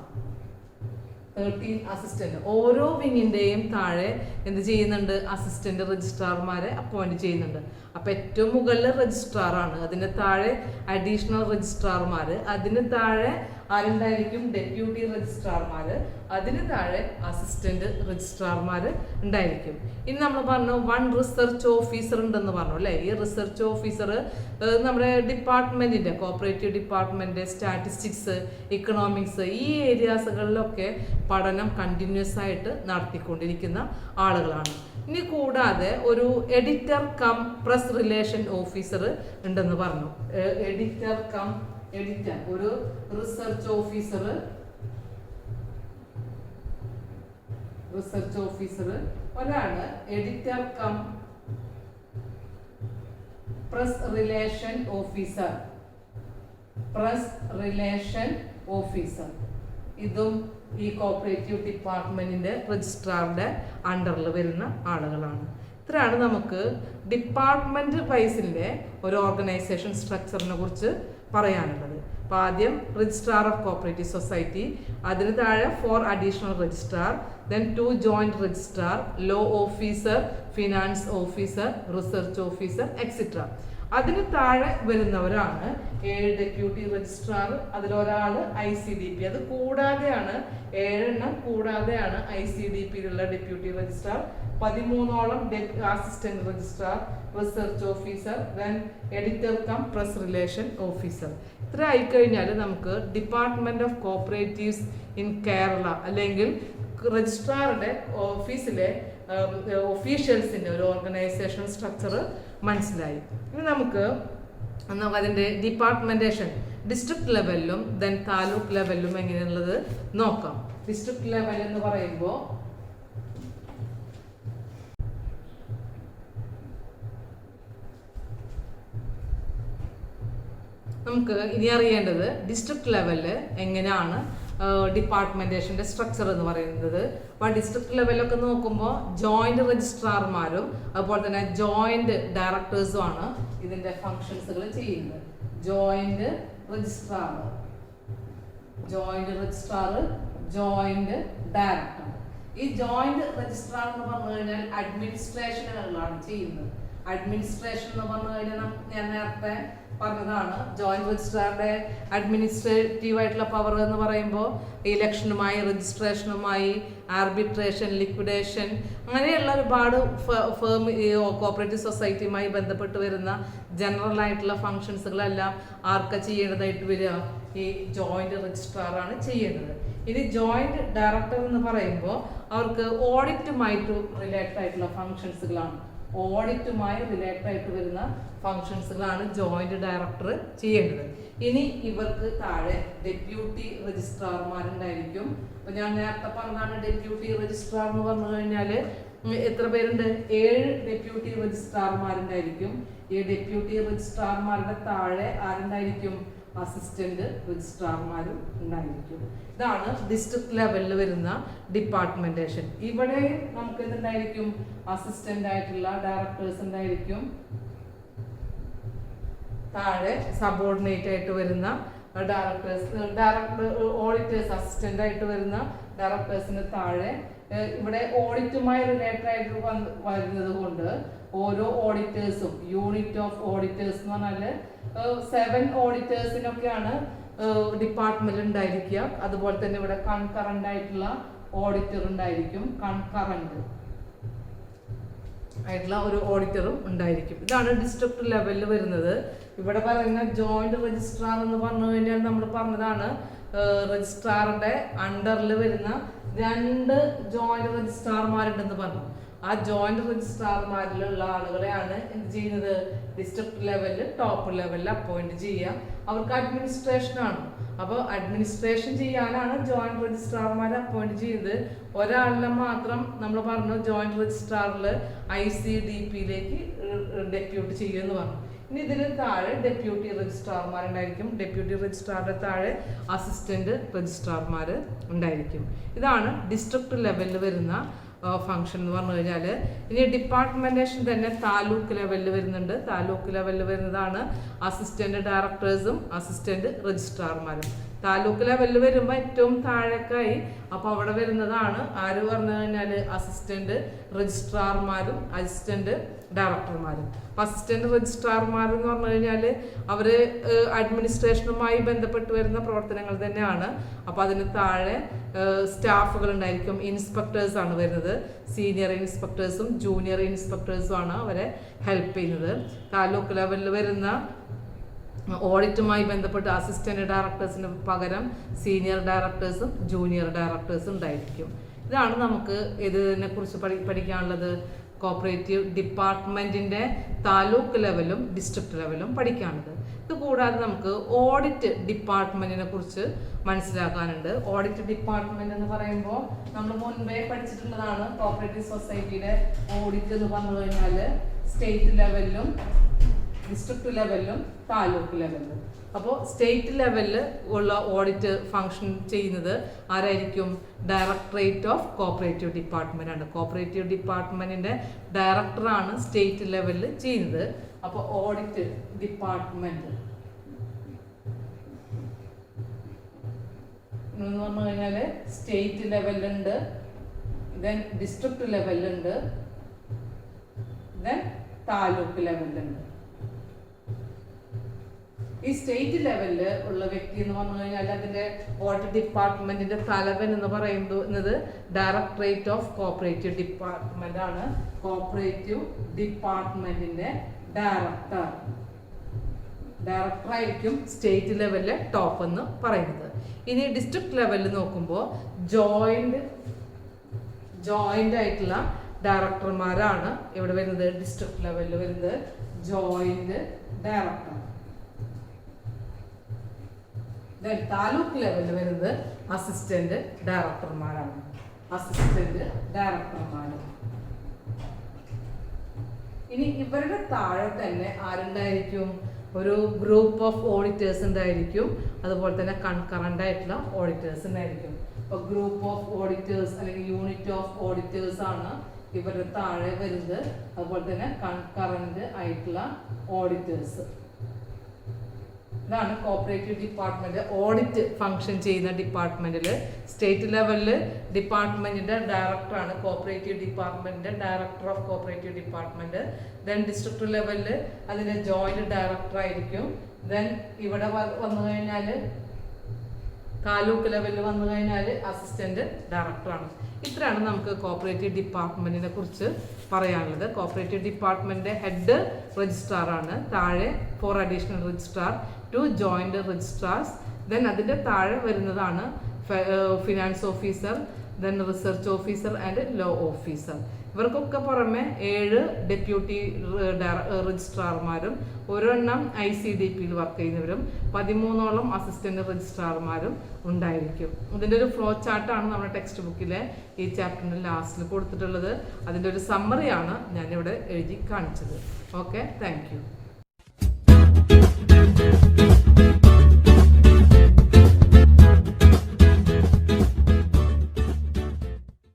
13 assistant. ഓരോ വിങ്ങിന്റെയും താഴെ എന്ത് ചെയ്യുന്നുണ്ട്, അസിസ്റ്റന്റ് രജിസ്ട്രാർമാരെ അപ്പോയിന്റ് ചെയ്യുന്നുണ്ട്. അപ്പൊ ഏറ്റവും മുകളിൽ രജിസ്ട്രാർ ആണ്, അതിന് താഴെ അഡീഷണൽ രജിസ്ട്രാർമാര്, അതിന് താഴെ ആരുണ്ടായിരിക്കും, ഡെപ്യൂട്ടി രജിസ്ട്രാർമാര്, അതിന് താഴെ അസിസ്റ്റന്റ് രജിസ്ട്രാർമാര് ഉണ്ടായിരിക്കും. ഇനി നമ്മൾ പറഞ്ഞു 1 റിസർച്ച് ഓഫീസർ ഉണ്ടെന്ന് പറഞ്ഞു അല്ലെ. ഈ റിസർച്ച് ഓഫീസർ നമ്മുടെ ഡിപ്പാർട്ട്മെന്റിന്റെ, കോപ്പറേറ്റീവ് ഡിപ്പാർട്ട്മെന്റ്, സ്റ്റാറ്റിസ്റ്റിക്സ്, ഇക്കണോമിക്സ്, ഈ ഏരിയാസുകളിലൊക്കെ പഠനം കണ്ടിന്യൂസ് ആയിട്ട് നടത്തിക്കൊണ്ടിരിക്കുന്ന ആളുകളാണ്. ഇനി കൂടാതെ ഒരു editor cum press relation officer ഉണ്ടെന്ന് പറഞ്ഞു. എഡിറ്റർ, ഒരു റിസർച്ച് ഓഫീസർ ഒരാള് editor cum press relation officer. ഇതും ഈ കോപ്പറേറ്റീവ് ഡിപ്പാർട്ട്മെന്റിന്റെ രജിസ്ട്രാറിന്റെ അണ്ടറിൽ വരുന്ന ആളുകളാണ്. ഇത്രയാണ് നമുക്ക് ഡിപ്പാർട്ട്മെന്റ് വൈസിന്റെ ഒരു ഓർഗനൈസേഷൻ സ്ട്രക്ചറിനെ കുറിച്ച് പറയാനുള്ളത്. അപ്പോൾ ആദ്യം രജിസ്ട്രാർ ഓഫ് കോപ്പറേറ്റീവ് സൊസൈറ്റി, അതിന് താഴെ 4 additional registrar, then 2 joint registrar, law officer, finance officer, research officer etcetera. അതിന് താഴെ വരുന്നവരാണ് 7 ഡെപ്യൂട്ടി രജിസ്ട്രാർ, അതിലൊരാള് ICDP. അത് കൂടാതെയാണ് 7 എണ്ണം കൂടാതെയാണ് ICDP-യിലുള്ള ഡെപ്യൂട്ടി രജിസ്ട്രാർ, 13ഓളം assistant registrar, research officer, then editor cum press relation officer. ഇത്ര ആയിക്കഴിഞ്ഞാൽ നമുക്ക് department of cooperatives in Kerala അല്ലെങ്കിൽ രജിസ്ട്രാറുടെ ഓഫീസിലെ ഒഫീഷ്യൽസിന്റെ ഒരു ഓർഗനൈസേഷൻ സ്ട്രക്ചർ മനസ്സിലായി. ഇനി നമുക്ക് അതിന്റെ ഡിപ്പാർട്ട്മെന്റേഷൻ ഡിസ്ട്രിക്ട് ലെവലിലും ദെൻ താലൂക്ക് ലെവലിലും എങ്ങനെയുള്ളത് നോക്കാം. ഡിസ്ട്രിക്ട് ലെവൽ എന്ന് പറയുമ്പോൾ നമുക്ക് ഇനി അറിയേണ്ടത് ഡിസ്ട്രിക്ട് ലെവലിൽ എങ്ങനെയാണ് ഡിപ്പാർട്ട്മെന്റേഷന്റെ സ്ട്രക്ചർ എന്ന് പറയുന്നത്. അപ്പോൾ ഡിസ്ട്രിക്ട് ലെവലിലൊക്കെ നോക്കുമ്പോൾ ജോയിന്റ് രജിസ്ട്രാർമാരും അതുപോലെ തന്നെ ജോയിന്റ് ഡയറക്ടേഴ്സും ആണ് ഇതിന്റെ ഫങ്ഷൻസുകൾ ചെയ്യുന്നത്. Joint registrar, joint director. ഈ ജോയിന്റ് രജിസ്ട്രാർ എന്ന് പറഞ്ഞു കഴിഞ്ഞാൽ അഡ്മിനിസ്ട്രേഷനുകളാണ് ചെയ്യുന്നത്. അഡ്മിനിസ്ട്രേഷൻ എന്ന് പറഞ്ഞു കഴിഞ്ഞാൽ ഞാൻ നേരത്തെ പറഞ്ഞതാണ്, ജോയിന്റ് രജിസ്ട്രാറിന്റെ അഡ്മിനിസ്ട്രേറ്റീവ് ആയിട്ടുള്ള പവർ എന്ന് പറയുമ്പോൾ ഇലക്ഷനുമായി, രജിസ്ട്രേഷനുമായി, ആർബിട്രേഷൻ, ലിക്വിഡേഷൻ, അങ്ങനെയുള്ള ഒരുപാട് കോപ്പറേറ്റീവ് സൊസൈറ്റിയുമായി ബന്ധപ്പെട്ട് വരുന്ന ജനറൽ ആയിട്ടുള്ള ഫങ്ഷൻസുകളെല്ലാം ആർക്കാ ചെയ്യേണ്ടതായിട്ട് വരിക? ഈ ജോയിന്റ് രജിസ്ട്രാറാണ് ചെയ്യേണ്ടത്. ഇനി ജോയിന്റ് ഡയറക്ടർ എന്ന് പറയുമ്പോൾ അവർക്ക് ഓഡിറ്റുമായിട്ട് റിലേറ്റഡ് ആയിട്ടുള്ള ഫങ്ഷൻസുകളാണ്. ഓഡിറ്റുമായി റിലേറ്റഡ് ആയിട്ട് വരുന്ന ഫങ്ഷൻസുകളാണ് ജോയിന്റ് ഡയറക്ടർ ചെയ്യേണ്ടത്. ഇനി ഇവർക്ക് താഴെ ഡെപ്യൂട്ടി രജിസ്ട്രാർമാരുണ്ടായിരിക്കും. അപ്പൊ ഞാൻ നേരത്തെ പറഞ്ഞതാണ് ഡെപ്യൂട്ടി രജിസ്ട്രാർ എന്ന് പറഞ്ഞു കഴിഞ്ഞാല് എത്ര പേരുണ്ട്? 7 ഡെപ്യൂട്ടി രജിസ്ട്രാർമാരുണ്ടായിരിക്കും. ഈ ഡെപ്യൂട്ടി രജിസ്ട്രാർമാരുടെ താഴെ ആരുണ്ടായിരിക്കും? അസിസ്റ്റന്റ് രജിസ്ട്രാർമാരും ഉണ്ടായിരിക്കും. ഇതാണ് ഡിസ്ട്രിക്ട് ലെവലിൽ വരുന്ന ഡിപ്പാർട്ട്മെന്റേഷൻ. ഇവിടെ നമുക്ക് എന്തുണ്ടായിരിക്കും? അസിസ്റ്റന്റ് ആയിട്ടുള്ള ഡയറക്ടേഴ്സ് ഉണ്ടായിരിക്കും. താഴെ സബോർഡിനേറ്റ് ആയിട്ട് വരുന്ന ഓഡിറ്റേഴ്സ്, അസിസ്റ്റന്റ് ആയിട്ട് വരുന്ന ഡയറക്ടേഴ്സിന് താഴെ ഇവിടെ ഓഡിറ്റുമായി റിലേറ്റഡ് ആയിട്ട് വരുന്നത് കൊണ്ട് ഓരോ ഓഡിറ്റേഴ്സും യൂണിറ്റ് ഓഫ് ഓഡിറ്റേഴ്സ് എന്ന് പറഞ്ഞാല് 7 ഓഡിറ്റേഴ്സിനൊക്കെയാണ് ഡിപ്പാർട്ട്മെന്റ് ഉണ്ടായിരിക്കുക. അതുപോലെ തന്നെ ഇവിടെ കൺകറന്റ് ആയിട്ടുള്ള ഓഡിറ്റർ ഉണ്ടായിരിക്കും. കൺകറന്റ് ആയിട്ടുള്ള ഒരു ഓഡിറ്ററും ഉണ്ടായിരിക്കും. ഇതാണ് ഡിസ്ട്രിക്ട് ലെവലിൽ വരുന്നത്. ഇവിടെ പറയുന്ന ജോയിന്റ് രജിസ്ട്രാർ എന്ന് പറഞ്ഞു കഴിഞ്ഞാൽ നമ്മൾ പറഞ്ഞതാണ് രജിസ്ട്രാറിന്റെ അണ്ടറിൽ വരുന്ന 2 ജോയിന്റ് രജിസ്ട്രാർമാരുണ്ടെന്ന് പറഞ്ഞു. ആ ജോയിന്റ് രജിസ്ട്രാർമാരിലുള്ള ആളുകളെയാണ് എന്ത് ചെയ്യുന്നത്? ഡിസ്ട്രിക്ട് ലെവലിൽ ടോപ്പ് ലെവലിൽ അപ്പോയിന്റ് ചെയ്യുക. അവർക്ക് അഡ്മിനിസ്ട്രേഷൻ ആണ്. അപ്പോൾ അഡ്മിനിസ്ട്രേഷൻ ചെയ്യാനാണ് ജോയിന്റ് രജിസ്ട്രാർമാരെ അപ്പോയിന്റ് ചെയ്യുന്നത്. ഒരാളിനെ മാത്രം നമ്മൾ പറഞ്ഞു ജോയിന്റ് രജിസ്ട്രാറിൽ ICDPയിലേക്ക് ഡെപ്യൂട്ട് ചെയ്യുമെന്ന് പറഞ്ഞു. ഇനി ഇതിന് താഴെ ഡെപ്യൂട്ടി രജിസ്ട്രാർമാരുണ്ടായിരിക്കും. ഡെപ്യൂട്ടി രജിസ്ട്രാറിന്റെ താഴെ അസിസ്റ്റന്റ് രജിസ്ട്രാർമാർ ഉണ്ടായിരിക്കും. ഇതാണ് ഡിസ്ട്രിക്ട് ലെവലിൽ വരുന്ന ഫംഗ്ഷൻ എന്ന് പറഞ്ഞു കഴിഞ്ഞാൽ. ഇനി ഡിപ്പാർട്ട്മെന്റേഷൻ തന്നെ താലൂക്ക് ലെവലിൽ വരുന്നുണ്ട്. താലൂക്ക് ലെവലിൽ വരുന്നതാണ് അസിസ്റ്റന്റ് ഡയറക്ടേഴ്സും അസിസ്റ്റന്റ് രജിസ്ട്രാർമാരും. താലൂക്ക് ലെവലിൽ വരുമ്പോൾ ഏറ്റവും താഴേക്കായി അപ്പോൾ അവിടെ വരുന്നതാണ് ആര് പറഞ്ഞു കഴിഞ്ഞാൽ അസിസ്റ്റന്റ് രജിസ്ട്രാർമാരും അസിസ്റ്റന്റ് ഡയറക്ടർമാരും. അസിസ്റ്റന്റ് രജിസ്ട്രാർമാർ എന്ന് പറഞ്ഞു കഴിഞ്ഞാൽ അവർ അഡ്മിനിസ്ട്രേഷനുമായി ബന്ധപ്പെട്ട് വരുന്ന പ്രവർത്തനങ്ങൾ തന്നെയാണ്. അപ്പോൾ അതിന് താഴെ സ്റ്റാഫുകൾ ഉണ്ടായിരിക്കും. ഇൻസ്പെക്ടേഴ്സ് ആണ് വരുന്നത്. സീനിയർ ഇൻസ്പെക്ടേഴ്സും ജൂനിയർ ഇൻസ്പെക്ടേഴ്സും ആണ് അവരെ ഹെൽപ്പ് ചെയ്യുന്നത്. താലൂക്ക് ലെവലിൽ വരുന്ന ഓഡിറ്റുമായി ബന്ധപ്പെട്ട് അസിസ്റ്റന്റ് ഡയറക്ടേഴ്സിന് പകരം സീനിയർ ഡയറക്ടേഴ്സും ജൂനിയർ ഡയറക്ടേഴ്സും ഉണ്ടായിരിക്കും. ഇതാണ് നമുക്ക് ഇതിനെ കുറിച്ച് പഠിക്കാനുള്ളത്. കോപ്പറേറ്റീവ് ഡിപ്പാർട്ട്മെന്റിന്റെ താലൂക്ക് ലെവലും ഡിസ്ട്രിക്ട് ലെവലും പഠിക്കാനുള്ളത്. ഇത് കൂടാതെ നമുക്ക് ഓഡിറ്റ് ഡിപ്പാർട്ട്മെന്റിനെ കുറിച്ച് മനസ്സിലാക്കാനുണ്ട്. ഓഡിറ്റ് ഡിപ്പാർട്ട്മെന്റ് എന്ന് പറയുമ്പോൾ നമ്മൾ മുൻപേ പഠിച്ചിട്ടുള്ളതാണ്. കോപ്പറേറ്റീവ് സൊസൈറ്റിയുടെ ഓഡിറ്റ് എന്ന് പറഞ്ഞു കഴിഞ്ഞാൽ സ്റ്റേറ്റ് ലെവലിലും ഡിസ്ട്രിക്ട് ലെവലിലും താലൂക്ക് ലെവലിലും. അപ്പോൾ സ്റ്റേറ്റ് ലെവലിൽ ഉള്ള ഓഡിറ്റ് ഫംഗ്ഷൻ ചെയ്യുന്നത് ആരായിരിക്കും? ഡയറക്ടറേറ്റ് ഓഫ് കോപ്പറേറ്റീവ് ഡിപ്പാർട്ട്മെന്റ് ആണ്. കോപ്പറേറ്റീവ് ഡിപ്പാർട്ട്മെന്റിന്റെ ഡയറക്ടറാണ് സ്റ്റേറ്റ് ലെവലിൽ ചെയ്യുന്നത്. അപ്പോൾ ഓഡിറ്റ് ഡിപ്പാർട്ട്മെന്റ് എന്ന് പറഞ്ഞു കഴിഞ്ഞാൽ സ്റ്റേറ്റ് ലെവലിലുണ്ട്, ദെൻ ഡിസ്ട്രിക്ട് ലെവലിലുണ്ട്, ദെൻ താലൂക്ക് ലെവലിലുണ്ട്. ഈ സ്റ്റേറ്റ് ലെവലിൽ ഉള്ള വ്യക്തി എന്ന് പറഞ്ഞു കഴിഞ്ഞാൽ അതിന്റെ ഓഡിറ്റ് ഡിപ്പാർട്ട്മെന്റിന്റെ തലവൻ എന്ന് പറയുന്നത് ഡയറക്ടറേറ്റ് ഓഫ് കോപ്പറേറ്റീവ് ഡിപ്പാർട്ട്മെന്റ് ആണ്. കോപ്പറേറ്റീവ് ഡിപ്പാർട്ട്മെന്റിന്റെ ഡയറക്ടർ ആയിരിക്കും സ്റ്റേറ്റ് ലെവലിലെ ടോപ്പ് എന്ന് പറയുന്നത്. ഇനി ഡിസ്ട്രിക്ട് ലെവലിൽ നോക്കുമ്പോൾ ജോയിന്റ് ആയിട്ടുള്ള ഡയറക്ടർമാരാണ് ഇവിടെ വരുന്നത്. ഡിസ്ട്രിക്ട് ലെവലിൽ വരുന്നത് ജോയിന്റ് ഡയറക്ടർ. താലൂക്ക് ലെവലിൽ വരുന്നത് അസിസ്റ്റന്റ് ഡയറക്ടർമാരാണ്. ഇനി ഇവരുടെ താഴെ തന്നെ ആരുണ്ടായിരിക്കും? ഒരു ഗ്രൂപ്പ് ഓഫ് ഓഡിറ്റേഴ്സ് ഉണ്ടായിരിക്കും, അതുപോലെ തന്നെ കൺകറന്റ് ആയിട്ടുള്ള ഓഡിറ്റേഴ്സ് ഉണ്ടായിരിക്കും. അപ്പോൾ ഗ്രൂപ്പ് ഓഫ് ഓഡിറ്റേഴ്സ് അല്ലെങ്കിൽ യൂണിറ്റ് ഓഫ് ഓഡിറ്റേഴ്സ് ആണ് ഇവരുടെ താഴെ വരുന്നത്. അതുപോലെ തന്നെ കൺകറന്റ് ആയിട്ടുള്ള ഓഡിറ്റേഴ്സ്. ഇതാണ് കോപ്പറേറ്റീവ് ഡിപ്പാർട്ട്മെന്റ് ഓഡിറ്റ് ഫംഗ്ഷൻ ചെയ്യുന്ന ഡിപ്പാർട്ട്മെന്റിൽ. സ്റ്റേറ്റ് ലെവലിൽ ഡിപ്പാർട്ട്മെന്റിന്റെ ഡയറക്ടറാണ് കോപ്പറേറ്റീവ് ഡിപ്പാർട്ട്മെന്റിന്റെ director of cooperative department. Then district ലെവലിൽ അതിന്റെ ജോയിന്റ് ഡയറക്ടർ ആയിരിക്കും. ദെൻ ഇവിടെ വന്നു കഴിഞ്ഞാൽ താലൂക്ക് ലെവലിൽ വന്നു കഴിഞ്ഞാൽ അസിസ്റ്റന്റ് ഡയറക്ടറാണ്. ഇത്രയാണ് നമുക്ക് കോപ്പറേറ്റീവ് ഡിപ്പാർട്ട്മെന്റിനെ കുറിച്ച് പറയാനുള്ളത്. കോപ്പറേറ്റീവ് ഡിപ്പാർട്ട്മെന്റിന്റെ ഹെഡ് രജിസ്ട്രാർ ആണ്. താഴെ 4 additional registrar, 2 joint registrar's. Then അതിന്റെ താഴെ വരുന്നതാണ് finance officer, then research officer and law officer. ഇവർക്കൊക്കെ പുറമെ 7 ഡെപ്യൂട്ടി രജിസ്ട്രാർമാരും, ഒരെണ്ണം ICDP വർക്ക് ചെയ്യുന്നവരും, 13ഓളം അസിസ്റ്റന്റ് രജിസ്ട്രാർമാരും ഉണ്ടായിരിക്കും. ഇതിൻ്റെ ഒരു ഫ്ലോ ചാർട്ടാണ് നമ്മുടെ ടെക്സ്റ്റ് ബുക്കിലെ ഈ ചാപ്റ്ററിന്റെ ലാസ്റ്റിൽ കൊടുത്തിട്ടുള്ളത്. അതിൻ്റെ ഒരു സമ്മറിയാണ് ഞാനിവിടെ എഴുതി കാണിച്ചത്. Okay, thank you.